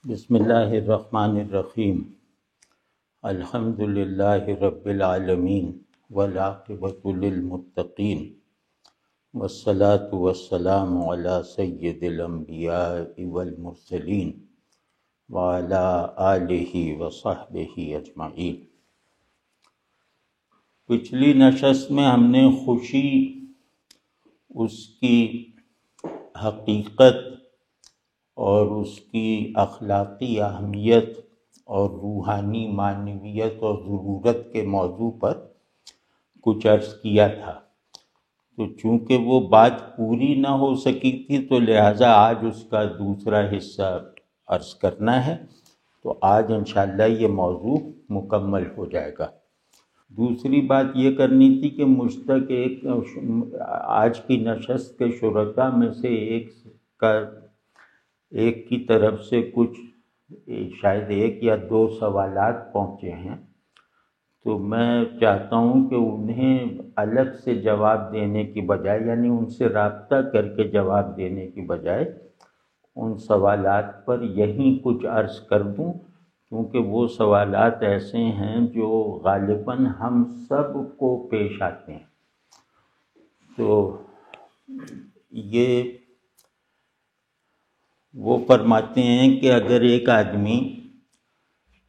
بسم اللہ الرحمن الرحیم۔ الحمد للہ رب العالمین والعاقبۃ للمتقین والصلاة والسلام علی سید الانبیاء والمرسلین وعلی آلہ وصحبہ اجمعین۔ پچھلی نشست میں ہم نے خوشی، اس کی حقیقت اور اس کی اخلاقی اہمیت اور روحانی معنویت اور ضرورت کے موضوع پر کچھ عرض کیا تھا، تو چونکہ وہ بات پوری نہ ہو سکی تھی تو لہٰذا آج اس کا دوسرا حصہ عرض کرنا ہے، تو آج انشاءاللہ یہ موضوع مکمل ہو جائے گا۔ دوسری بات یہ کرنی تھی کہ مشتق آج کی نشست کے شرکاء میں سے ایک کی طرف سے کچھ شاید 1 یا 2 سوالات پہنچے ہیں، تو میں چاہتا ہوں کہ انہیں الگ سے جواب دینے کی بجائے، یعنی ان سے رابطہ کر کے جواب دینے کی بجائے، ان سوالات پر یہیں کچھ عرض کر دوں، کیونکہ وہ سوالات ایسے ہیں جو غالباً ہم سب کو پیش آتے ہیں۔ تو یہ وہ فرماتے ہیں کہ اگر ایک آدمی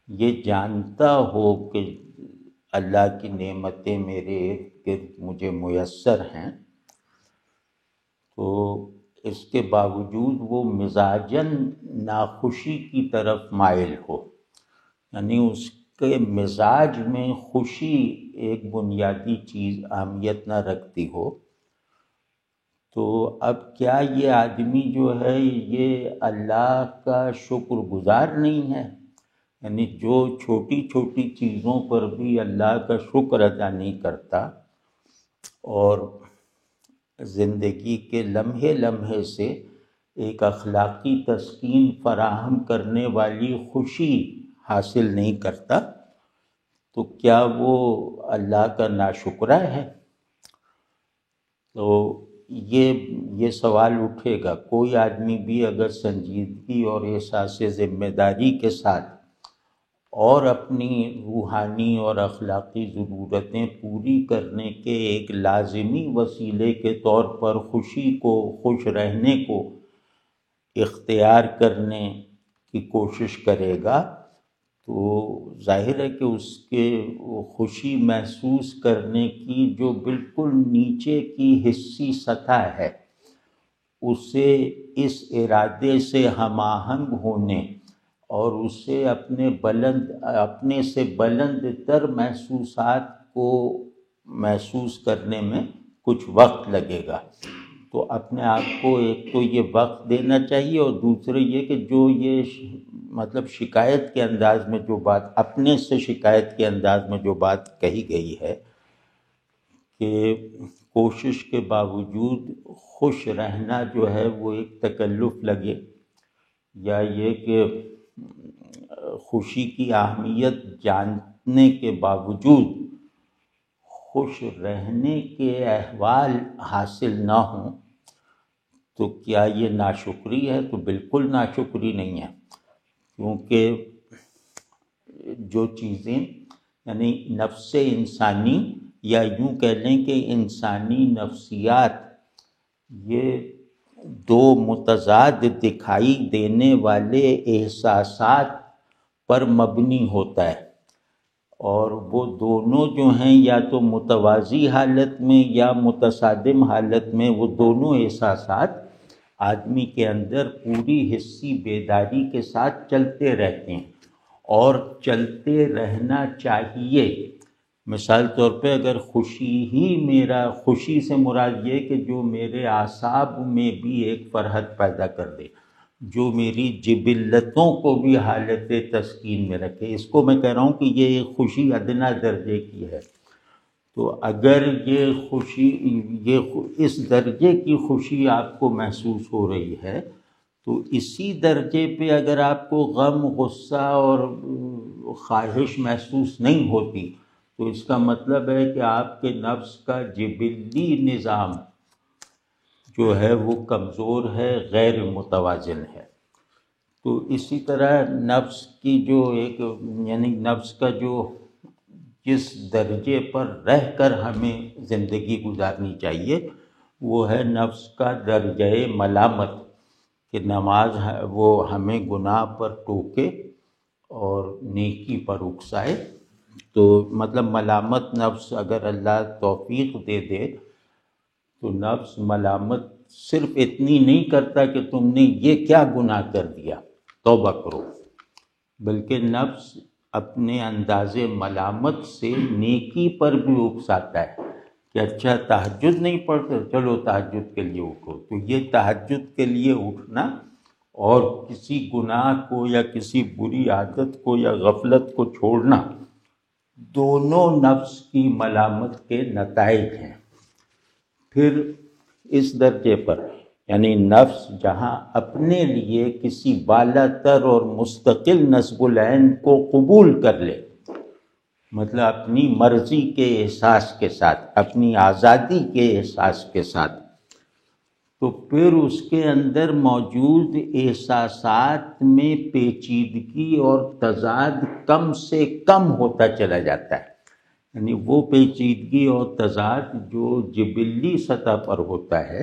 یہ جانتا ہو کہ اللہ کی نعمتیں میرے ارد گرد مجھے میسر ہیں، تو اس کے باوجود وہ مزاجاً ناخوشی کی طرف مائل ہو، یعنی اس کے مزاج میں خوشی ایک بنیادی چیز اہمیت نہ رکھتی ہو، تو اب کیا یہ آدمی جو ہے یہ اللہ کا شکر گزار نہیں ہے؟ یعنی جو چھوٹی چھوٹی چیزوں پر بھی اللہ کا شکر ادا نہیں کرتا اور زندگی کے لمحے لمحے سے ایک اخلاقی تسکین فراہم کرنے والی خوشی حاصل نہیں کرتا، تو کیا وہ اللہ کا ناشکرہ ہے؟ تو یہ سوال اٹھے گا۔ کوئی آدمی بھی اگر سنجیدگی اور احساس ذمہ داری کے ساتھ اور اپنی روحانی اور اخلاقی ضرورتیں پوری کرنے کے ایک لازمی وسیلے کے طور پر خوشی کو، خوش رہنے کو اختیار کرنے کی کوشش کرے گا، تو ظاہر ہے کہ اس کے خوشی محسوس کرنے کی جو بالکل نیچے کی حسی سطح ہے، اسے اس ارادے سے ہم آہنگ ہونے اور اسے اپنے سے بلند تر محسوسات کو محسوس کرنے میں کچھ وقت لگے گا۔ تو اپنے آپ کو ایک تو یہ وقت دینا چاہیے، اور دوسرے یہ کہ جو یہ شکایت کے انداز میں جو بات، اپنے سے شکایت کے انداز میں جو بات کہی گئی ہے کہ کوشش کے باوجود خوش رہنا جو ہے وہ ایک تکلف لگے، یا یہ کہ خوشی کی اہمیت جاننے کے باوجود خوش رہنے کے احوال حاصل نہ ہوں، تو کیا یہ ناشکری ہے؟ تو بالکل ناشکری نہیں ہے، کیونکہ جو چیزیں یعنی نفس انسانی، یا یوں کہہ لیں کہ انسانی نفسیات، یہ 2 متضاد دکھائی دینے والے احساسات پر مبنی ہوتا ہے، اور وہ دونوں جو ہیں یا تو متوازی حالت میں یا متصادم حالت میں، وہ دونوں احساسات آدمی کے اندر پوری حسی بیداری کے ساتھ چلتے رہتے ہیں اور چلتے رہنا چاہیے۔ مثال طور پہ اگر خوشی سے مراد یہ کہ جو میرے اعصاب میں بھی ایک فرحت پیدا کر دے، جو میری جبلتوں کو بھی حالت تسکین میں رکھے، اس کو میں کہہ رہا ہوں کہ یہ ایک خوشی ادنیٰ درجے کی ہے۔ تو اگر اس درجے کی خوشی آپ کو محسوس ہو رہی ہے، تو اسی درجے پہ اگر آپ کو غم، غصہ اور خواہش محسوس نہیں ہوتی، تو اس کا مطلب ہے کہ آپ کے نفس کا جبلی نظام جو ہے وہ کمزور ہے، غیر متوازن ہے۔ تو اسی طرح نفس کی جو ایک یعنی نفس کا جو جس درجے پر رہ کر ہمیں زندگی گزارنی چاہیے وہ ہے نفس کا درجہ ملامت، کہ نماز وہ ہمیں گناہ پر ٹوکے اور نیکی پر اکسائے۔ تو مطلب ملامت نفس اگر اللہ توفیق دے دے تو نفس ملامت صرف اتنی نہیں کرتا کہ تم نے یہ کیا گناہ کر دیا توبہ کرو، بلکہ نفس اپنے انداز ملامت سے نیکی پر بھی اکساتا ہے کہ اچھا تہجد نہیں پڑھتے، چلو تہجد کے لیے اٹھو۔ تو یہ تہجد کے لیے اٹھنا اور کسی گناہ کو یا کسی بری عادت کو یا غفلت کو چھوڑنا دونوں نفس کی ملامت کے نتائج ہیں۔ پھر اس درجے پر یعنی نفس جہاں اپنے لیے کسی بالا تر اور مستقل نصب العین کو قبول کر لے، مطلب اپنی مرضی کے احساس کے ساتھ، اپنی آزادی کے احساس کے ساتھ، تو پھر اس کے اندر موجود احساسات میں پیچیدگی اور تضاد کم سے کم ہوتا چلا جاتا ہے۔ یعنی وہ پیچیدگی اور تضاد جو جبلی سطح پر ہوتا ہے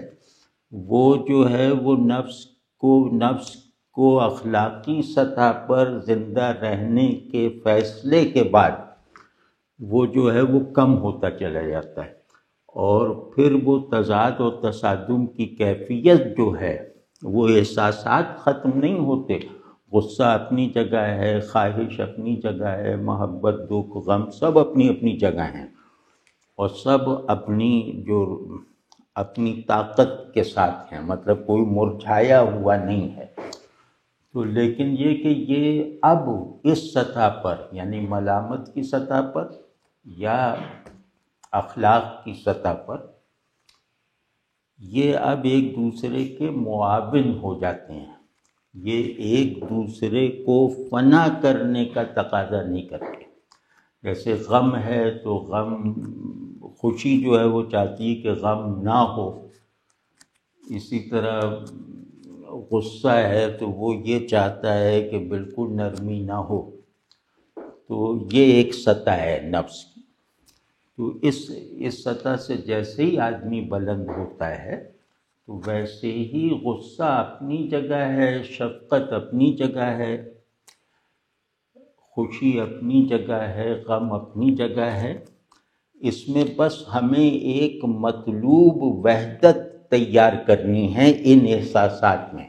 وہ جو ہے وہ نفس کو اخلاقی سطح پر زندہ رہنے کے فیصلے کے بعد وہ جو ہے وہ کم ہوتا چلا جاتا ہے، اور پھر وہ تضاد و تصادم کی کیفیت جو ہے وہ احساسات ختم نہیں ہوتے۔ غصہ اپنی جگہ ہے، خواہش اپنی جگہ ہے، محبت، دکھ، غم سب اپنی اپنی جگہ ہیں، اور سب اپنی طاقت کے ساتھ ہیں، مطلب کوئی مرجھایا ہوا نہیں ہے۔ تو لیکن یہ کہ یہ اب اس سطح پر یعنی ملامت کی سطح پر یا اخلاق کی سطح پر یہ اب ایک دوسرے کے معاون ہو جاتے ہیں، یہ ایک دوسرے کو فنا کرنے کا تقاضا نہیں کرتے۔ جیسے غم ہے تو غم خوشی جو ہے وہ چاہتی ہے کہ غم نہ ہو، اسی طرح غصہ ہے تو وہ یہ چاہتا ہے کہ بالکل نرمی نہ ہو۔ تو یہ ایک سطح ہے نفس کی۔ تو اس سطح سے جیسے ہی آدمی بلند ہوتا ہے تو ویسے ہی غصہ اپنی جگہ ہے، شفقت اپنی جگہ ہے، خوشی اپنی جگہ ہے، غم اپنی جگہ ہے۔ اس میں بس ہمیں ایک مطلوب وحدت تیار کرنی ہے ان احساسات میں۔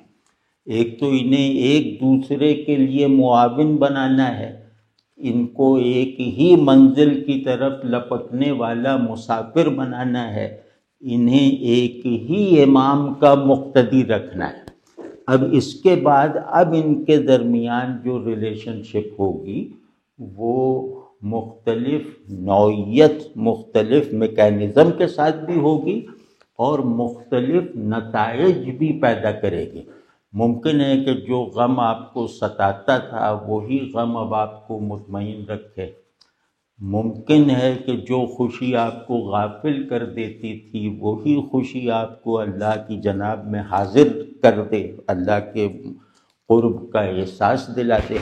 ایک تو انہیں ایک دوسرے کے لیے معاون بنانا ہے، ان کو ایک ہی منزل کی طرف لپکنے والا مسافر بنانا ہے، انہیں ایک ہی امام کا مقتدی رکھنا ہے۔ اب اس کے بعد اب ان کے درمیان جو ریلیشن شپ ہوگی وہ مختلف نوعیت، مختلف میکینزم کے ساتھ بھی ہوگی اور مختلف نتائج بھی پیدا کرے گی۔ ممکن ہے کہ جو غم آپ کو ستاتا تھا وہی غم اب آپ کو مطمئن رکھے، ممکن ہے کہ جو خوشی آپ کو غافل کر دیتی تھی وہی خوشی آپ کو اللہ کی جناب میں حاضر کر دے، اللہ کے قرب کا احساس دلا دے۔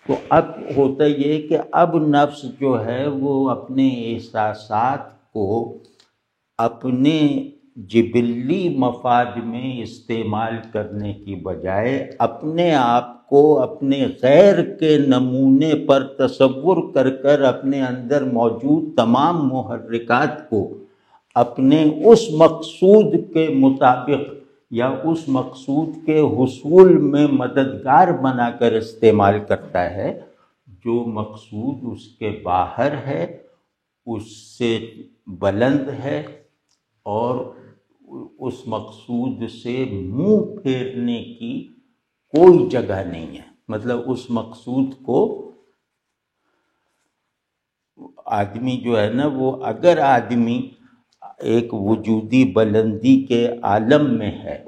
تو اب ہوتا یہ کہ اب نفس جو ہے وہ اپنے احساسات کو اپنے جبلی مفاد میں استعمال کرنے کی بجائے اپنے آپ کو اپنے غیر کے نمونے پر تصور کر کر اپنے اندر موجود تمام محرکات کو اپنے اس مقصود کے مطابق یا اس مقصود کے حصول میں مددگار بنا کر استعمال کرتا ہے، جو مقصود اس کے باہر ہے، اس سے بلند ہے، اور اس مقصود سے منہ پھیرنے کی کوئی جگہ نہیں ہے۔ مطلب اس مقصود کو آدمی جو ہے نا وہ اگر آدمی ایک وجودی بلندی کے عالم میں ہے،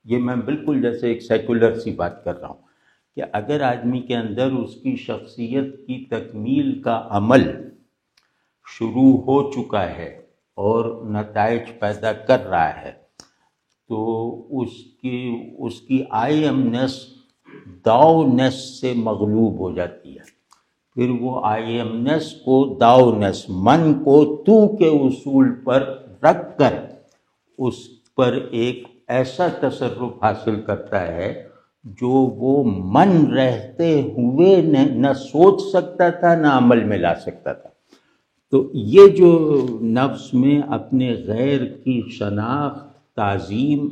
یہ میں بالکل جیسے ایک سیکولر سی بات کر رہا ہوں، کہ اگر آدمی کے اندر اس کی شخصیت کی تکمیل کا عمل شروع ہو چکا ہے اور نتائج پیدا کر رہا ہے تو اس کی آئی ایمنس داؤنس سے مغلوب ہو جاتی ہے، پھر وہ آئی ایم نیس کو داؤنس، من کو تو کے اصول پر رکھ کر اس پر ایک ایسا تصرف حاصل کرتا ہے جو وہ من رہتے ہوئے نہ سوچ سکتا تھا نہ عمل میں لا سکتا تھا۔ تو یہ جو نفس میں اپنے غیر کی شناخت، تعظیم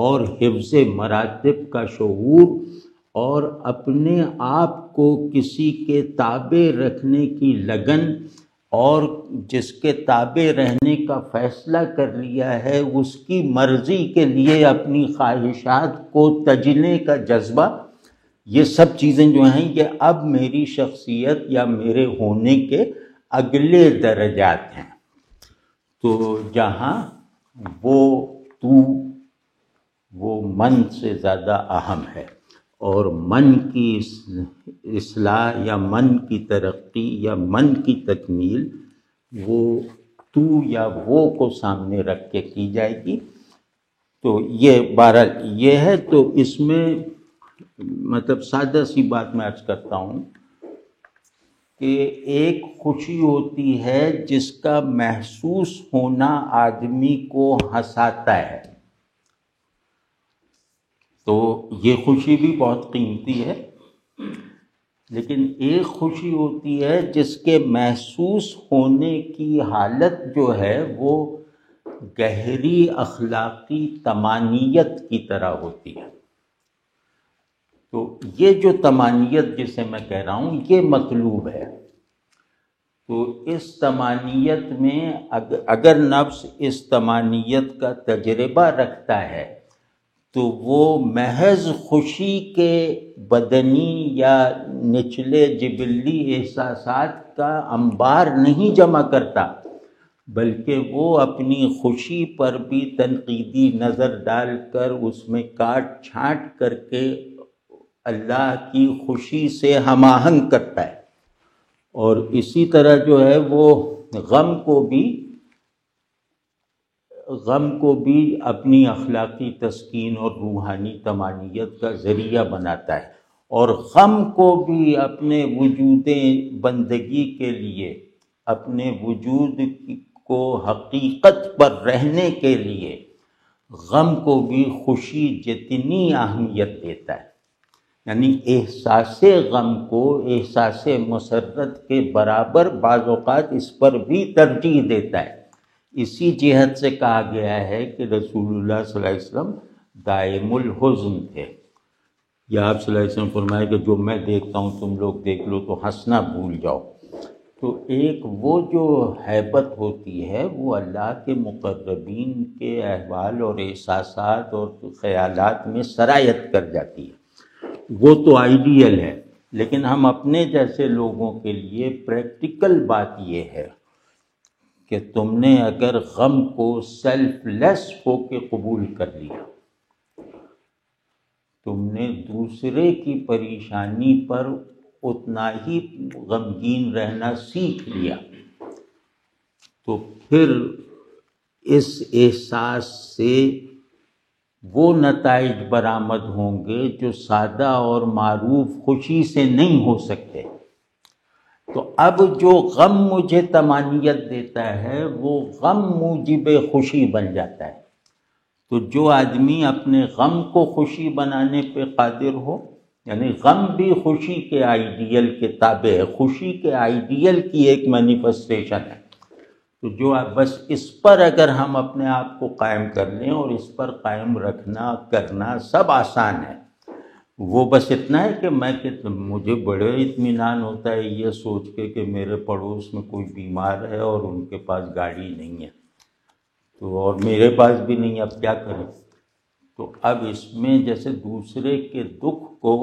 اور حفظ مراتب کا شعور اور اپنے آپ کو کسی کے تابع رکھنے کی لگن اور جس کے تابع رہنے کا فیصلہ کر لیا ہے اس کی مرضی کے لیے اپنی خواہشات کو تجنے کا جذبہ، یہ سب چیزیں جو ہیں یہ اب میری شخصیت یا میرے ہونے کے اگلے درجات ہیں۔ تو جہاں وہ من سے زیادہ اہم ہے، اور من کی اصلاح یا من کی ترقی یا من کی تکمیل وہ تو یا وہ کو سامنے رکھ کے کی جائے گی۔ تو یہ بہرحال یہ ہے۔ تو اس میں مطلب سادہ سی بات میں عرض کرتا ہوں کہ ایک خوشی ہوتی ہے جس کا محسوس ہونا آدمی کو ہنساتا ہے، تو یہ خوشی بھی بہت قیمتی ہے، لیکن ایک خوشی ہوتی ہے جس کے محسوس ہونے کی حالت جو ہے وہ گہری اخلاقی طمانینت کی طرح ہوتی ہے۔ تو یہ جو طمانینت جسے میں کہہ رہا ہوں یہ مطلوب ہے۔ تو اس طمانینت میں اگر نفس اس طمانینت کا تجربہ رکھتا ہے تو وہ محض خوشی کے بدنی یا نچلے جبلی احساسات کا انبار نہیں جمع کرتا، بلکہ وہ اپنی خوشی پر بھی تنقیدی نظر ڈال کر اس میں کاٹ چھانٹ کر کے اللہ کی خوشی سے ہم آہنگ کرتا ہے، اور اسی طرح جو ہے وہ غم کو بھی اپنی اخلاقی تسکین اور روحانی طمانینت کا ذریعہ بناتا ہے، اور غم کو بھی اپنے وجود بندگی کے لیے، اپنے وجود کو حقیقت پر رہنے کے لیے غم کو بھی خوشی جتنی اہمیت دیتا ہے، یعنی احساس غم کو احساس مسرت کے برابر بعض اوقات اس پر بھی ترجیح دیتا ہے۔ اسی جہت سے کہا گیا ہے کہ رسول اللہ صلی اللہ علیہ وسلم دائم الحزن تھے، یا آپ صلی اللہ علیہ وسلم فرمائے کہ جو میں دیکھتا ہوں تم لوگ دیکھ لو تو ہنسنا بھول جاؤ۔ تو ایک وہ جو ہیبت ہوتی ہے وہ اللہ کے مقربین کے احوال اور احساسات اور خیالات میں سرایت کر جاتی ہے، وہ تو آئیڈیل ہے، لیکن ہم اپنے جیسے لوگوں کے لیے پریکٹیکل بات یہ ہے کہ تم نے اگر غم کو سیلف لیس ہو کے قبول کر لیا، تم نے دوسرے کی پریشانی پر اتنا ہی غمگین رہنا سیکھ لیا، تو پھر اس احساس سے وہ نتائج برآمد ہوں گے جو سادہ اور معروف خوشی سے نہیں ہو سکتے۔ تو اب جو غم مجھے طمانینت دیتا ہے وہ غم موجب خوشی بن جاتا ہے۔ تو جو آدمی اپنے غم کو خوشی بنانے پہ قادر ہو، یعنی غم بھی خوشی کے آئیڈیل کے تابع ہے، خوشی کے آئیڈیل کی ایک مینیفیسٹیشن ہے، تو جو بس اس پر اگر ہم اپنے آپ کو قائم کر لیں اور اس پر قائم رکھنا کرنا سب آسان ہے۔ وہ بس اتنا ہے کہ مجھے بڑے اطمینان ہوتا ہے یہ سوچ کے کہ میرے پڑوس میں کوئی بیمار ہے اور ان کے پاس گاڑی نہیں ہے، تو اور میرے پاس بھی نہیں، اب کیا کریں؟ تو اب اس میں جیسے دوسرے کے دکھ کو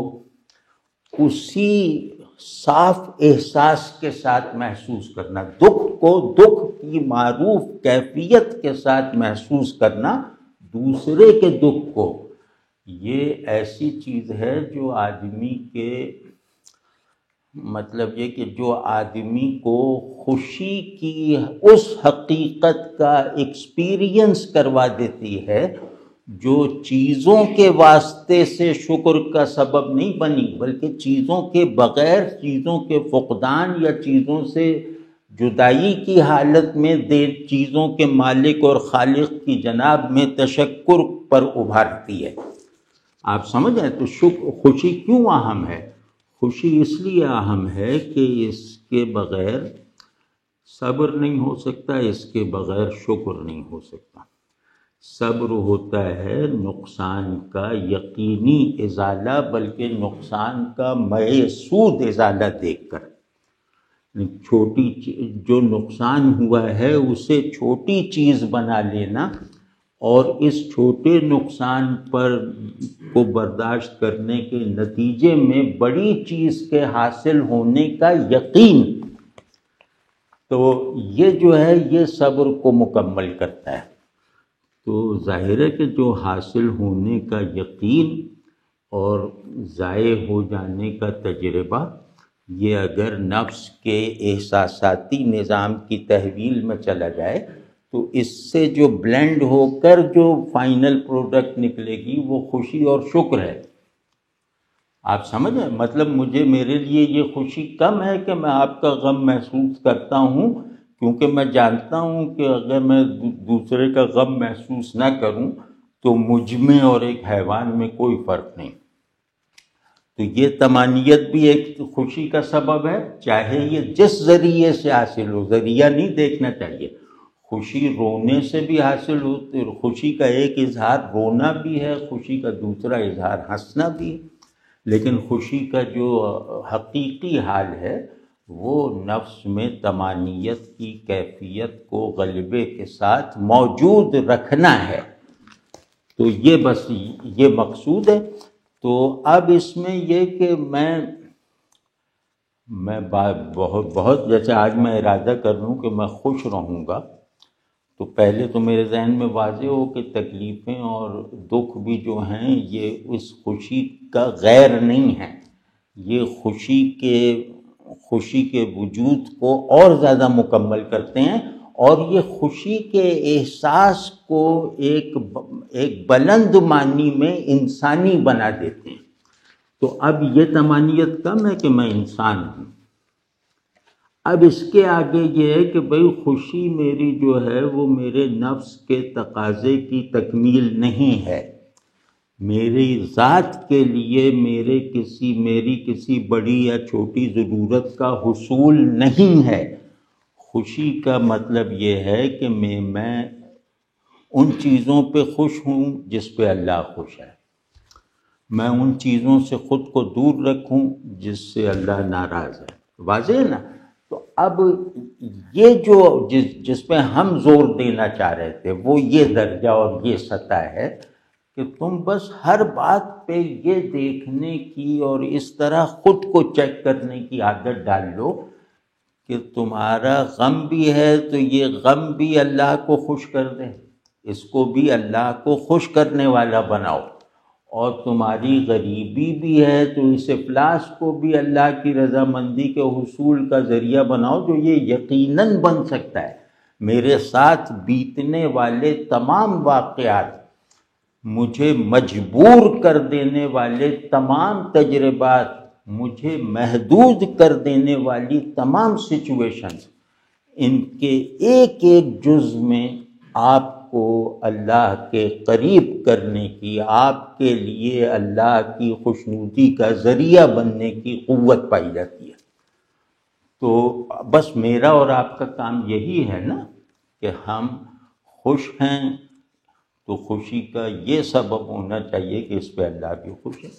اسی صاف احساس کے ساتھ محسوس کرنا، دکھ کو دکھ کی معروف کیفیت کے ساتھ محسوس کرنا، دوسرے کے دکھ کو، یہ ایسی چیز ہے جو آدمی کے مطلب یہ کہ جو آدمی کو خوشی کی اس حقیقت کا ایکسپیرینس کروا دیتی ہے، جو چیزوں کے واسطے سے شکر کا سبب نہیں بنی، بلکہ چیزوں کے بغیر، چیزوں کے فقدان یا چیزوں سے جدائی کی حالت میں چیزوں کے مالک اور خالق کی جناب میں تشکر پر ابھارتی ہے۔ آپ سمجھ رہے ہیں؟ تو خوشی کیوں اہم ہے؟ خوشی اس لیے اہم ہے کہ اس کے بغیر صبر نہیں ہو سکتا، اس کے بغیر شکر نہیں ہو سکتا۔ صبر ہوتا ہے نقصان کا یقینی ازالہ، بلکہ نقصان کا محسوس ازالہ دیکھ کر۔ چھوٹی جو نقصان ہوا ہے اسے چھوٹی چیز بنا لینا، اور اس چھوٹے نقصان کو برداشت کرنے کے نتیجے میں بڑی چیز کے حاصل ہونے کا یقین، تو یہ جو ہے یہ صبر کو مکمل کرتا ہے۔ تو ظاہر ہے کہ جو حاصل ہونے کا یقین اور ضائع ہو جانے کا تجربہ، یہ اگر نفس کے احساساتی نظام کی تحویل میں چلا جائے تو اس سے جو بلینڈ ہو کر جو فائنل پروڈکٹ نکلے گی وہ خوشی اور شکر ہے۔ آپ سمجھیں؟ مطلب میرے لیے یہ خوشی کم ہے کہ میں آپ کا غم محسوس کرتا ہوں، کیونکہ میں جانتا ہوں کہ اگر میں دوسرے کا غم محسوس نہ کروں تو مجھ میں اور ایک حیوان میں کوئی فرق نہیں۔ تو یہ طمانینت بھی ایک خوشی کا سبب ہے، چاہے یہ جس ذریعے سے حاصل ہو۔ ذریعہ نہیں دیکھنا چاہیے۔ خوشی رونے سے بھی حاصل ہوتی، خوشی کا ایک اظہار رونا بھی ہے، خوشی کا دوسرا اظہار ہنسنا بھی ہے، لیکن خوشی کا جو حقیقی حال ہے وہ نفس میں طمانینت کی کیفیت کو غلبے کے ساتھ موجود رکھنا ہے۔ تو یہ بس یہ مقصود ہے۔ تو اب اس میں یہ کہ میں بہت جیسے آج میں ارادہ کر لوں کہ میں خوش رہوں گا، تو پہلے تو میرے ذہن میں واضح ہو کہ تکلیفیں اور دکھ بھی جو ہیں یہ اس خوشی کا غیر نہیں ہے، یہ خوشی کے وجود کو اور زیادہ مکمل کرتے ہیں، اور یہ خوشی کے احساس کو ایک بلند معنی میں انسانی بنا دیتے ہیں۔ تو اب یہ طمانینت کم ہے کہ میں انسان ہوں۔ اب اس کے آگے یہ ہے کہ بھئی خوشی میری جو ہے وہ میرے نفس کے تقاضے کی تکمیل نہیں ہے، میری ذات کے لیے میری کسی بڑی یا چھوٹی ضرورت کا حصول نہیں ہے۔ خوشی کا مطلب یہ ہے کہ میں ان چیزوں پہ خوش ہوں جس پہ اللہ خوش ہے، میں ان چیزوں سے خود کو دور رکھوں جس سے اللہ ناراض ہے۔ واضح ہے نا؟ تو اب یہ جو جس پہ ہم زور دینا چاہ رہے تھے وہ یہ درجہ اور یہ سطح ہے کہ تم بس ہر بات پہ یہ دیکھنے کی اور اس طرح خود کو چیک کرنے کی عادت ڈال لو کہ تمہارا غم بھی ہے تو یہ غم بھی اللہ کو خوش کر دے، اس کو بھی اللہ کو خوش کرنے والا بناؤ، اور تمہاری غریبی بھی ہے تو اس افلاس کو بھی اللہ کی رضامندی کے حصول کا ذریعہ بناؤ، جو یہ یقیناً بن سکتا ہے۔ میرے ساتھ بیتنے والے تمام واقعات، مجھے مجبور کر دینے والے تمام تجربات، مجھے محدود کر دینے والی تمام سچویشنز، ان کے ایک ایک جز میں آپ کو اللہ کے قریب کرنے کی، آپ کے لیے اللہ کی خوشنودی کا ذریعہ بننے کی قوت پائی جاتی ہے۔ تو بس میرا اور آپ کا کام یہی ہے نا کہ ہم خوش ہیں تو خوشی کا یہ سبب ہونا چاہیے کہ اس پہ اللہ بھی خوش ہے۔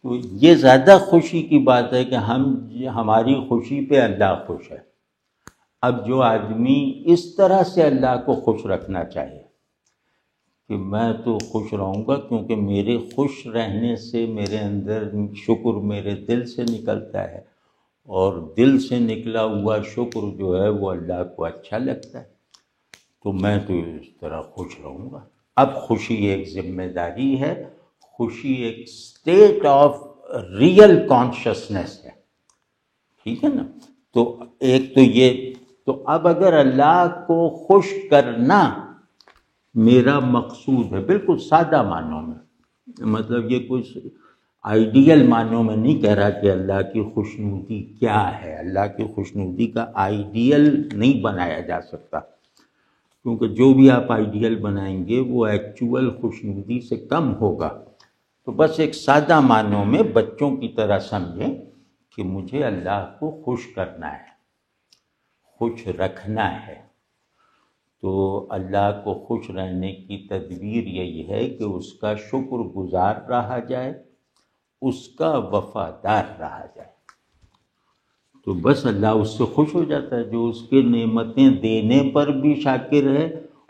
تو یہ زیادہ خوشی کی بات ہے کہ ہماری خوشی پہ اللہ خوش ہے۔ اب جو آدمی اس طرح سے اللہ کو خوش رکھنا چاہے کہ میں تو خوش رہوں گا کیونکہ میرے خوش رہنے سے میرے اندر شکر میرے دل سے نکلتا ہے، اور دل سے نکلا ہوا شکر جو ہے وہ اللہ کو اچھا لگتا ہے، تو میں تو اس طرح خوش رہوں گا۔ اب خوشی ایک ذمہ داری ہے، خوشی ایک اسٹیٹ آف ریئل کانشسنس ہے، ٹھیک ہے نا؟ تو ایک تو یہ، تو اب اگر اللہ کو خوش کرنا میرا مقصود ہے، بالکل سادہ معنوں میں، مطلب یہ کچھ آئیڈیل معنوں میں نہیں کہہ رہا کہ اللہ کی خوشنودی کیا ہے، اللہ کی خوشنودی کا آئیڈیل نہیں بنایا جا سکتا، کیونکہ جو بھی آپ آئیڈیل بنائیں گے وہ ایکچول خوشنودی سے کم ہوگا۔ تو بس ایک سادہ معنوں میں بچوں کی طرح سمجھیں کہ مجھے اللہ کو خوش کرنا ہے، خوش رکھنا ہے۔ تو اللہ کو خوش رہنے کی تدبیر یہی ہے کہ اس کا شکر گزار رہا جائے، اس کا وفادار رہا جائے، تو بس اللہ اس سے خوش ہو جاتا ہے، جو اس کے نعمتیں دینے پر بھی شاکر ہے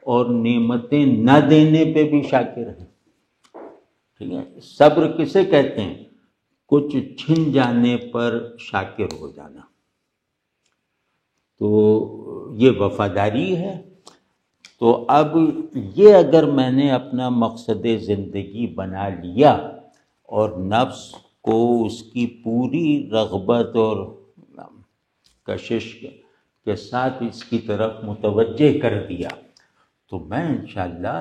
اور نعمتیں نہ دینے پہ بھی شاکر ہے۔ ٹھیک ہے، صبر کسے کہتے ہیں؟ کچھ چھن جانے پر شاکر ہو جانا، تو یہ وفاداری ہے۔ تو اب یہ اگر میں نے اپنا مقصد زندگی بنا لیا اور نفس کو اس کی پوری رغبت اور کشش کے ساتھ اس کی طرف متوجہ کر دیا، تو میں انشاءاللہ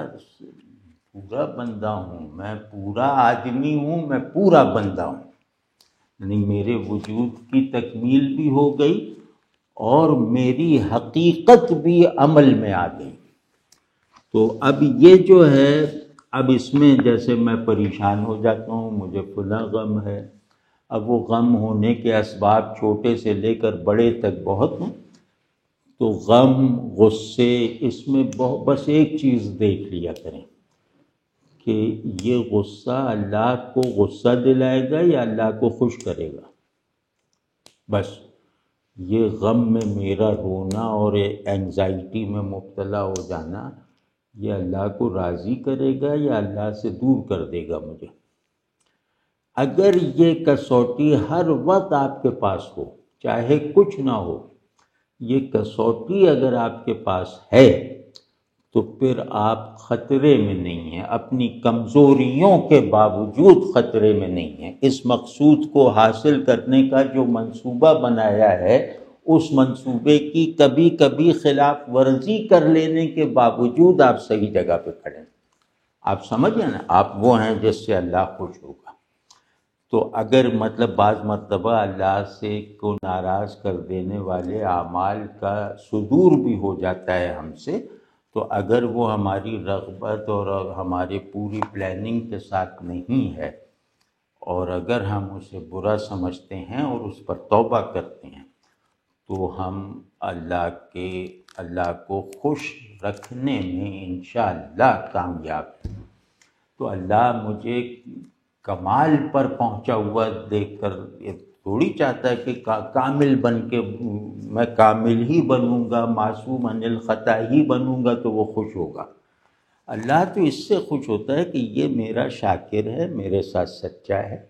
پورا بندہ ہوں، میں پورا آدمی ہوں، میں پورا بندہ ہوں، یعنی میرے وجود کی تکمیل بھی ہو گئی اور میری حقیقت بھی عمل میں آ گئی۔ تو اب یہ جو ہے، اب اس میں جیسے میں پریشان ہو جاتا ہوں، مجھے فلاں غم ہے، اب وہ غم ہونے کے اسباب چھوٹے سے لے کر بڑے تک بہت ہیں، تو غم، غصے، اس میں بس ایک چیز دیکھ لیا کریں کہ یہ غصہ اللہ کو غصہ دلائے گا یا اللہ کو خوش کرے گا۔ بس یہ غم میں میرا رونا اور اینگزائٹی میں مبتلا ہو جانا، یہ اللہ کو راضی کرے گا یا اللہ سے دور کر دے گا مجھے؟ اگر یہ کسوٹی ہر وقت آپ کے پاس ہو، چاہے کچھ نہ ہو، یہ کسوٹی اگر آپ کے پاس ہے تو پھر آپ خطرے میں نہیں ہیں، اپنی کمزوریوں کے باوجود خطرے میں نہیں ہیں۔ اس مقصود کو حاصل کرنے کا جو منصوبہ بنایا ہے، اس منصوبے کی کبھی کبھی خلاف ورزی کر لینے کے باوجود آپ صحیح جگہ پہ کھڑے ہیں۔ آپ سمجھیں نا، آپ وہ ہیں جس سے اللہ خوش ہوگا۔ تو اگر مطلب بعض مرتبہ اللہ سے کو ناراض کر دینے والے اعمال کا صدور بھی ہو جاتا ہے ہم سے، تو اگر وہ ہماری رغبت اور ہماری پوری پلاننگ کے ساتھ نہیں ہے، اور اگر ہم اسے برا سمجھتے ہیں اور اس پر توبہ کرتے ہیں، تو ہم اللہ کو خوش رکھنے میں انشاءاللہ کامیاب ہیں۔ تو اللہ مجھے کمال پر پہنچا ہوا دیکھ کر یہ تھوڑی چاہتا ہے کہ کامل بن کے میں کامل ہی بنوں گا، معصوم عن الخطا ہی بنوں گا تو وہ خوش ہوگا۔ اللہ تو اس سے خوش ہوتا ہے کہ یہ میرا شاکر ہے، میرے ساتھ سچا ہے،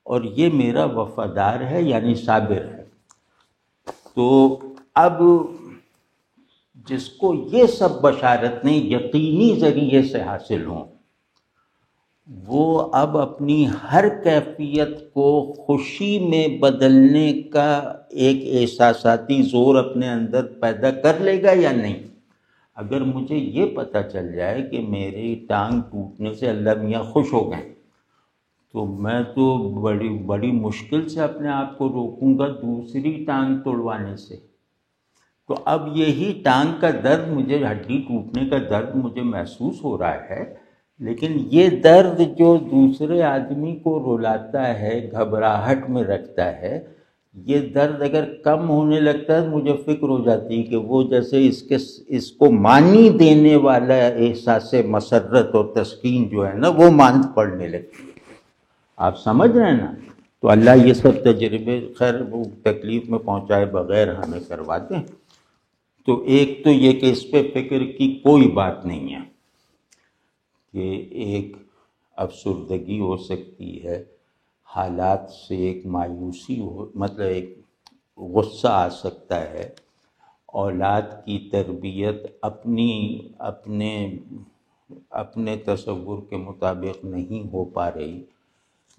اور یہ میرا وفادار ہے، یعنی صابر ہے۔ تو اب جس کو یہ سب بشارتیں یقینی ذریعے سے حاصل ہوں، وہ اب اپنی ہر کیفیت کو خوشی میں بدلنے کا ایک احساساتی زور اپنے اندر پیدا کر لے گا یا نہیں؟ اگر مجھے یہ پتہ چل جائے کہ میری ٹانگ ٹوٹنے سے اللہ میاں خوش ہو گئے، تو میں تو بڑی مشکل سے اپنے آپ کو روکوں گا دوسری ٹانگ توڑوانے سے۔ تو اب یہی ٹانگ کا درد، مجھے ہڈی ٹوٹنے کا درد مجھے محسوس ہو رہا ہے، لیکن یہ درد جو دوسرے آدمی کو رلاتا ہے، گھبراہٹ میں رکھتا ہے، یہ درد اگر کم ہونے لگتا ہے مجھے فکر ہو جاتی ہے کہ وہ جیسے اس کو معنی دینے والا احساس مسرت اور تسکین جو ہے نا، وہ ماند پڑنے لگتی ہے۔ آپ سمجھ رہے ہیں نا؟ تو اللہ یہ سب تجربے خیر وہ تکلیف میں پہنچائے بغیر ہمیں کروا دیں۔ تو ایک تو یہ کہ اس پہ فکر کی کوئی بات نہیں ہے کہ ایک افسردگی ہو سکتی ہے، حالات سے ایک مایوسی ہو، مطلب ایک غصہ آ سکتا ہے، اولاد کی تربیت اپنے تصور کے مطابق نہیں ہو پا رہی،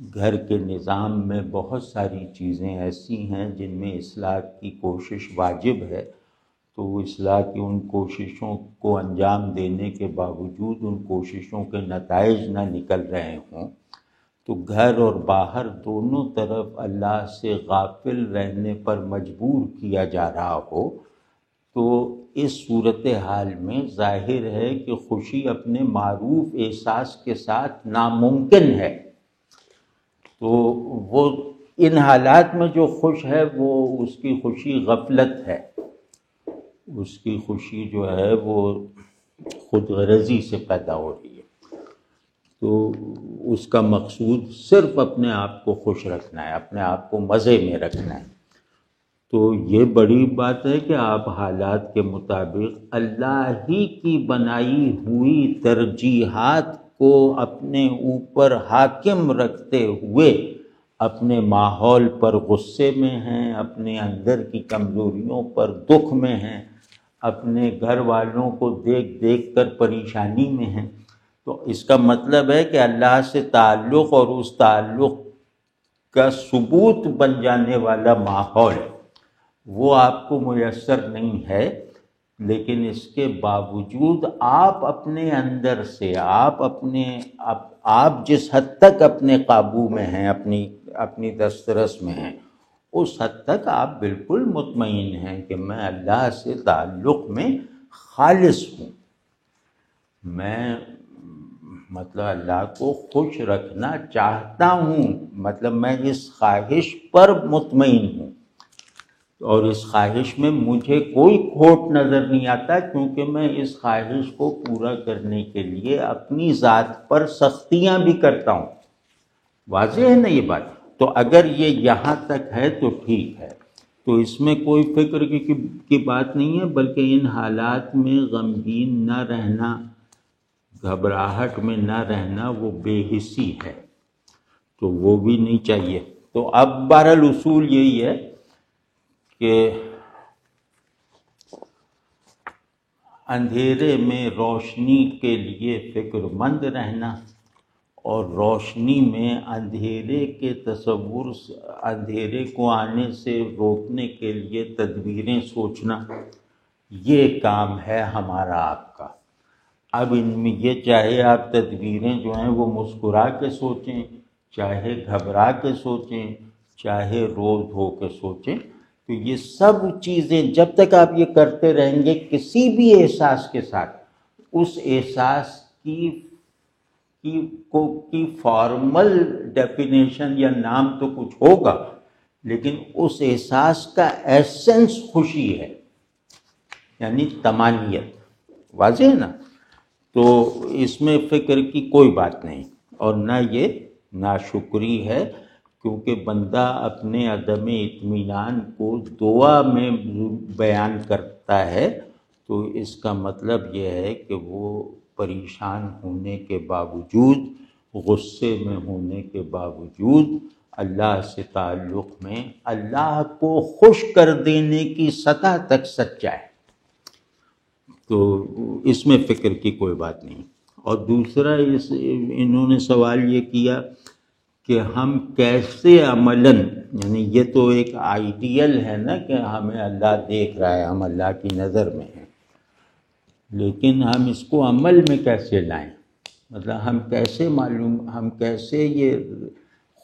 گھر کے نظام میں بہت ساری چیزیں ایسی ہیں جن میں اصلاح کی کوشش واجب ہے، تو اصلاح کی ان کوششوں کو انجام دینے کے باوجود ان کوششوں کے نتائج نہ نکل رہے ہوں، تو گھر اور باہر دونوں طرف اللہ سے غافل رہنے پر مجبور کیا جا رہا ہو، تو اس صورتحال میں ظاہر ہے کہ خوشی اپنے معروف احساس کے ساتھ ناممکن ہے۔ تو وہ ان حالات میں جو خوش ہے وہ اس کی خوشی غفلت ہے، اس کی خوشی جو ہے وہ خود غرضی سے پیدا ہو رہی ہے۔ تو اس کا مقصود صرف اپنے آپ کو خوش رکھنا ہے، اپنے آپ کو مزے میں رکھنا ہے۔ تو یہ بڑی بات ہے کہ آپ حالات کے مطابق اللہ ہی کی بنائی ہوئی ترجیحات کو اپنے اوپر حاکم رکھتے ہوئے اپنے ماحول پر غصے میں ہیں، اپنے اندر کی کمزوریوں پر دکھ میں ہیں، اپنے گھر والوں کو دیکھ دیکھ کر پریشانی میں ہیں۔ تو اس کا مطلب ہے کہ اللہ سے تعلق اور اس تعلق کا ثبوت بن جانے والا ماحول وہ آپ کو میسر نہیں ہے، لیکن اس کے باوجود آپ اپنے اندر سے آپ جس حد تک اپنے قابو میں ہیں، اپنی دسترس میں ہیں، اس حد تک آپ بالکل مطمئن ہیں کہ میں اللہ سے تعلق میں خالص ہوں، میں مطلب اللہ کو خوش رکھنا چاہتا ہوں، مطلب میں اس خواہش پر مطمئن ہوں، اور اس خواہش میں مجھے کوئی کھوٹ نظر نہیں آتا، کیونکہ میں اس خواہش کو پورا کرنے کے لیے اپنی ذات پر سختیاں بھی کرتا ہوں۔ واضح ہے نا یہ بات؟ تو اگر یہ یہاں تک ہے تو ٹھیک ہے، تو اس میں کوئی فکر کی بات نہیں ہے، بلکہ ان حالات میں غمگین نہ رہنا، گھبراہٹ میں نہ رہنا وہ بے حسی ہے، تو وہ بھی نہیں چاہیے۔ تو اب بہرحال اصول یہی ہے کہ اندھیرے میں روشنی کے لیے فکر مند رہنا، اور روشنی میں اندھیرے کے تصور، اندھیرے کو آنے سے روکنے کے لیے تدبیریں سوچنا، یہ کام ہے ہمارا آپ کا۔ اب ان میں یہ چاہے آپ تدبیریں جو ہیں وہ مسکرا کے سوچیں، چاہے گھبرا کے سوچیں، چاہے رو دھو کے سوچیں، تو یہ سب چیزیں جب تک آپ یہ کرتے رہیں گے کسی بھی احساس کے ساتھ، اس احساس کی فارمل ڈیفینیشن یا نام تو کچھ ہوگا، لیکن اس احساس کا ایسنس خوشی ہے، یعنی طمانینت۔ واضح ہے نا؟ تو اس میں فکر کی کوئی بات نہیں، اور نہ یہ ناشکری ہے، کیونکہ بندہ اپنے عدم اطمینان کو دعا میں بیان کرتا ہے، تو اس کا مطلب یہ ہے کہ وہ پریشان ہونے کے باوجود، غصے میں ہونے کے باوجود اللہ سے تعلق میں اللہ کو خوش کر دینے کی سطح تک سچا ہے، تو اس میں فکر کی کوئی بات نہیں۔ اور دوسرا انہوں نے سوال یہ کیا کہ ہم کیسے عملاً، یعنی یہ تو ایک آئیڈیل ہے نا کہ ہمیں اللہ دیکھ رہا ہے، ہم اللہ کی نظر میں ہیں، لیکن ہم اس کو عمل میں کیسے لائیں؟ مطلب ہم کیسے یہ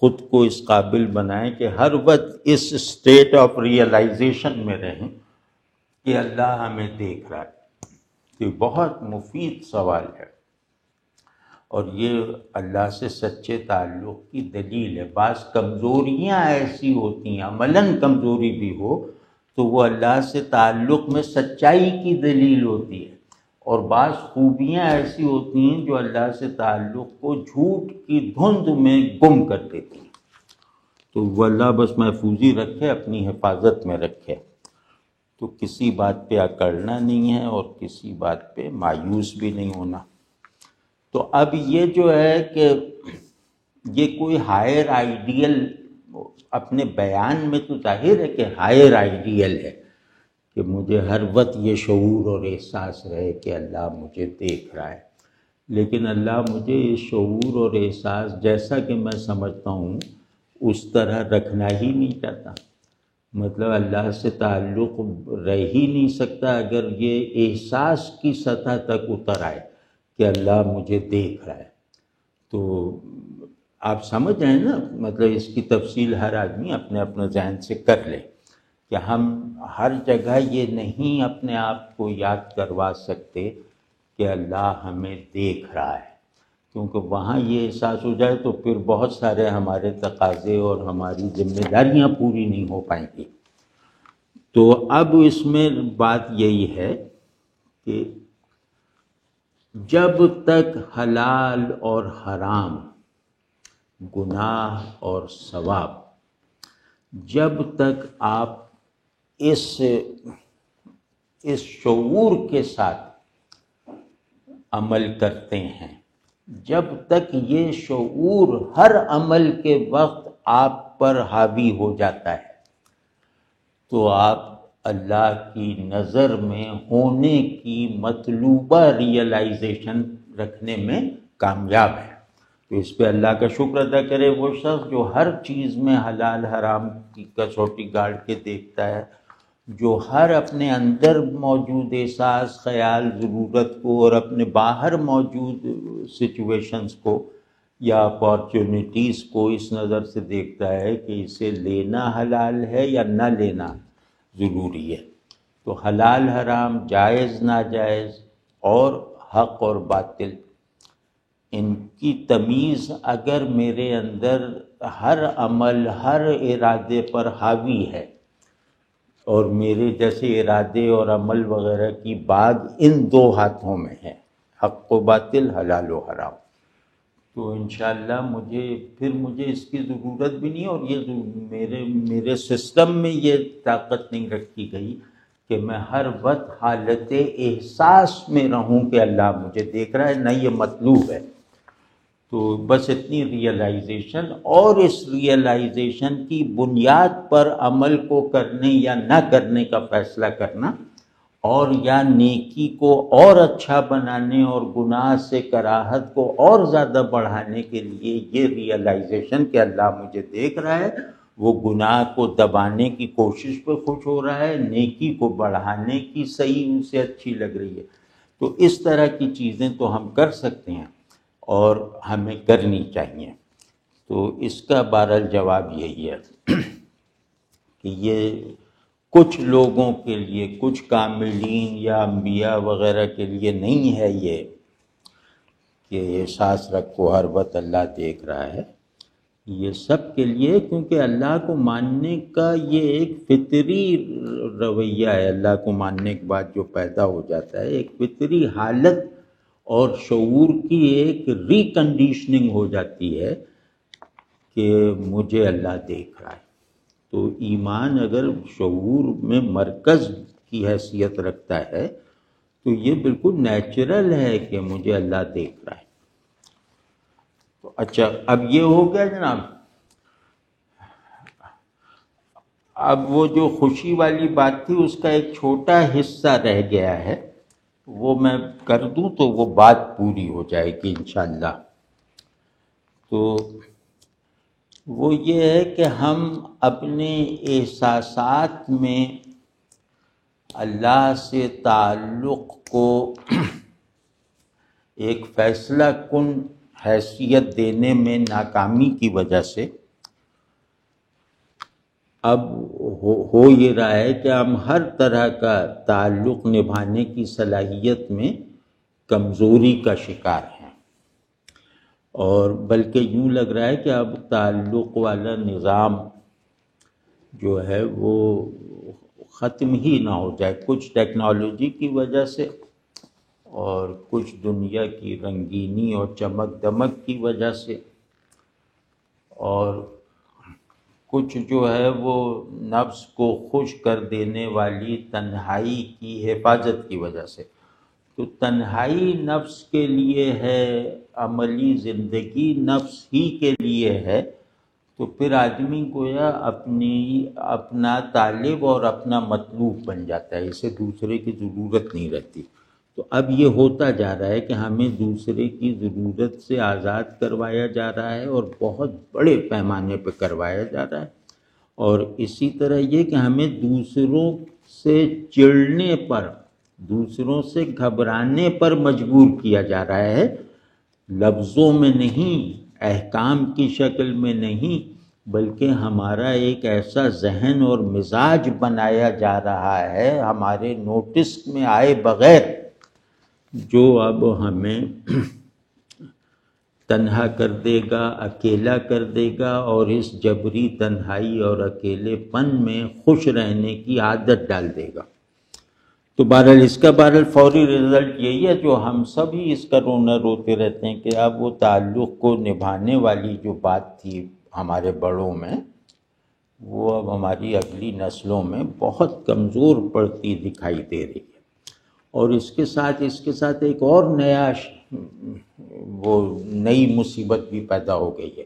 خود کو اس قابل بنائیں کہ ہر وقت اس اسٹیٹ آف ریئلائزیشن میں رہیں کہ اللہ ہمیں دیکھ رہا ہے۔ یہ بہت مفید سوال ہے، اور یہ اللہ سے سچے تعلق کی دلیل ہے۔ بعض کمزوریاں ایسی ہوتی ہیں، عملاً کمزوری بھی ہو تو وہ اللہ سے تعلق میں سچائی کی دلیل ہوتی ہے، اور بعض خوبیاں ایسی ہوتی ہیں جو اللہ سے تعلق کو جھوٹ کی دھند میں گم کر دیتی ہیں۔ تو وہ اللہ بس محفوظی رکھے، اپنی حفاظت میں رکھے، تو کسی بات پہ اکڑنا نہیں ہے اور کسی بات پہ مایوس بھی نہیں ہونا۔ تو اب یہ جو ہے کہ یہ کوئی ہائر آئیڈیل اپنے بیان میں تو ظاہر ہے کہ ہائر آئیڈیل ہے کہ مجھے ہر وقت یہ شعور اور احساس رہے کہ اللہ مجھے دیکھ رہا ہے، لیکن اللہ مجھے یہ شعور اور احساس جیسا کہ میں سمجھتا ہوں اس طرح رکھنا ہی نہیں چاہتا۔ مطلب اللہ سے تعلق رہ ہی نہیں سکتا اگر یہ احساس کی سطح تک اتر آئے کہ اللہ مجھے دیکھ رہا ہے۔ تو آپ سمجھ رہے ہیں نا، مطلب اس کی تفصیل ہر آدمی اپنے اپنے ذہن سے کر لے کہ ہم ہر جگہ یہ نہیں اپنے آپ کو یاد کروا سکتے کہ اللہ ہمیں دیکھ رہا ہے، کیونکہ وہاں یہ احساس ہو جائے تو پھر بہت سارے ہمارے تقاضے اور ہماری ذمہ داریاں پوری نہیں ہو پائیں گی۔ تو اب اس میں بات یہی ہے کہ جب تک حلال اور حرام، گناہ اور ثواب، جب تک آپ اس شعور کے ساتھ عمل کرتے ہیں، جب تک یہ شعور ہر عمل کے وقت آپ پر حاوی ہو جاتا ہے تو آپ اللہ کی نظر میں ہونے کی مطلوبہ ریئلائزیشن رکھنے میں کامیاب ہے۔ تو اس پہ اللہ کا شکر ادا کرے وہ شخص جو ہر چیز میں حلال حرام کی کسوٹی گاڑ کے دیکھتا ہے، جو ہر اپنے اندر موجود احساس، خیال، ضرورت کو اور اپنے باہر موجود سچویشنز کو یا اپارچونیٹیز کو اس نظر سے دیکھتا ہے کہ اسے لینا حلال ہے یا نہ لینا ضروری ہے۔ تو حلال حرام، جائز ناجائز اور حق اور باطل، ان کی تمیز اگر میرے اندر ہر عمل، ہر ارادے پر حاوی ہے اور میرے جیسے ارادے اور عمل وغیرہ کی باغ ان دو ہاتھوں میں ہے، حق و باطل، حلال و حرام، تو انشاءاللہ مجھے اس کی ضرورت بھی نہیں، اور یہ میرے سسٹم میں یہ طاقت نہیں رکھی گئی کہ میں ہر وقت حالت احساس میں رہوں کہ اللہ مجھے دیکھ رہا ہے، نہ یہ مطلوب ہے۔ تو بس اتنی ریئلائزیشن، اور اس ریئلائزیشن کی بنیاد پر عمل کو کرنے یا نہ کرنے کا فیصلہ کرنا، اور یا نیکی کو اور اچھا بنانے اور گناہ سے کراہت کو اور زیادہ بڑھانے کے لیے یہ ریئلائزیشن کہ اللہ مجھے دیکھ رہا ہے، وہ گناہ کو دبانے کی کوشش پہ خوش ہو رہا ہے، نیکی کو بڑھانے کی صحیح اسے اچھی لگ رہی ہے۔ تو اس طرح کی چیزیں تو ہم کر سکتے ہیں اور ہمیں کرنی چاہیے۔ تو اس کا بہرحال جواب یہی ہے کہ یہ کچھ لوگوں کے لیے، کچھ کاملین یا انبیاء وغیرہ کے لیے نہیں ہے یہ کہ احساس رکھو ہر وقت اللہ دیکھ رہا ہے، یہ سب کے لیے، کیونکہ اللہ کو ماننے کا یہ ایک فطری رویہ ہے۔ اللہ کو ماننے کے بعد جو پیدا ہو جاتا ہے ایک فطری حالت اور شعور کی ایک ریکنڈیشننگ ہو جاتی ہے کہ مجھے اللہ دیکھ رہا ہے۔ تو ایمان اگر شعور میں مرکز کی حیثیت رکھتا ہے تو یہ بالکل نیچرل ہے کہ مجھے اللہ دیکھ رہا ہے۔ تو اچھا، اب یہ ہو گیا جناب۔ اب وہ جو خوشی والی بات تھی اس کا ایک چھوٹا حصہ رہ گیا ہے، وہ میں کر دوں تو وہ بات پوری ہو جائے گی انشاءاللہ۔ تو وہ یہ ہے کہ ہم اپنے احساسات میں اللہ سے تعلق کو ایک فیصلہ کن حیثیت دینے میں ناکامی کی وجہ سے اب ہو یہ رہا ہے کہ ہم ہر طرح کا تعلق نبھانے کی صلاحیت میں کمزوری کا شکار ہیں، اور بلکہ یوں لگ رہا ہے کہ اب تعلق والا نظام جو ہے وہ ختم ہی نہ ہو جائے، کچھ ٹیکنالوجی کی وجہ سے اور کچھ دنیا کی رنگینی اور چمک دمک کی وجہ سے، اور کچھ جو ہے وہ نفس کو خوش کر دینے والی تنہائی کی حفاظت کی وجہ سے۔ تو تنہائی نفس کے لیے ہے، عملی زندگی نفس ہی کے لیے ہے، تو پھر آدمی گویا اپنا طالب اور اپنا مطلوب بن جاتا ہے، اسے دوسرے کی ضرورت نہیں رہتی۔ تو اب یہ ہوتا جا رہا ہے کہ ہمیں دوسرے کی ضرورت سے آزاد کروایا جا رہا ہے، اور بہت بڑے پیمانے پہ کروایا جا رہا ہے، اور اسی طرح یہ کہ ہمیں دوسروں سے چڑنے پر، دوسروں سے گھبرانے پر مجبور کیا جا رہا ہے، لفظوں میں نہیں، احکام کی شکل میں نہیں، بلکہ ہمارا ایک ایسا ذہن اور مزاج بنایا جا رہا ہے ہمارے نوٹس میں آئے بغیر، جو اب ہمیں تنہا کر دے گا، اکیلا کر دے گا، اور اس جبری تنہائی اور اکیلے پن میں خوش رہنے کی عادت ڈال دے گا۔ تو بہرحال اس کا فوری رزلٹ یہی ہے، جو ہم سب ہی اس کا رونا روتے رہتے ہیں، کہ اب وہ تعلق کو نبھانے والی جو بات تھی ہمارے بڑوں میں، وہ اب ہماری اگلی نسلوں میں بہت کمزور پڑتی دکھائی دے رہی ہے۔ اور اس کے ساتھ ایک اور وہ نئی مصیبت بھی پیدا ہو گئی ہے،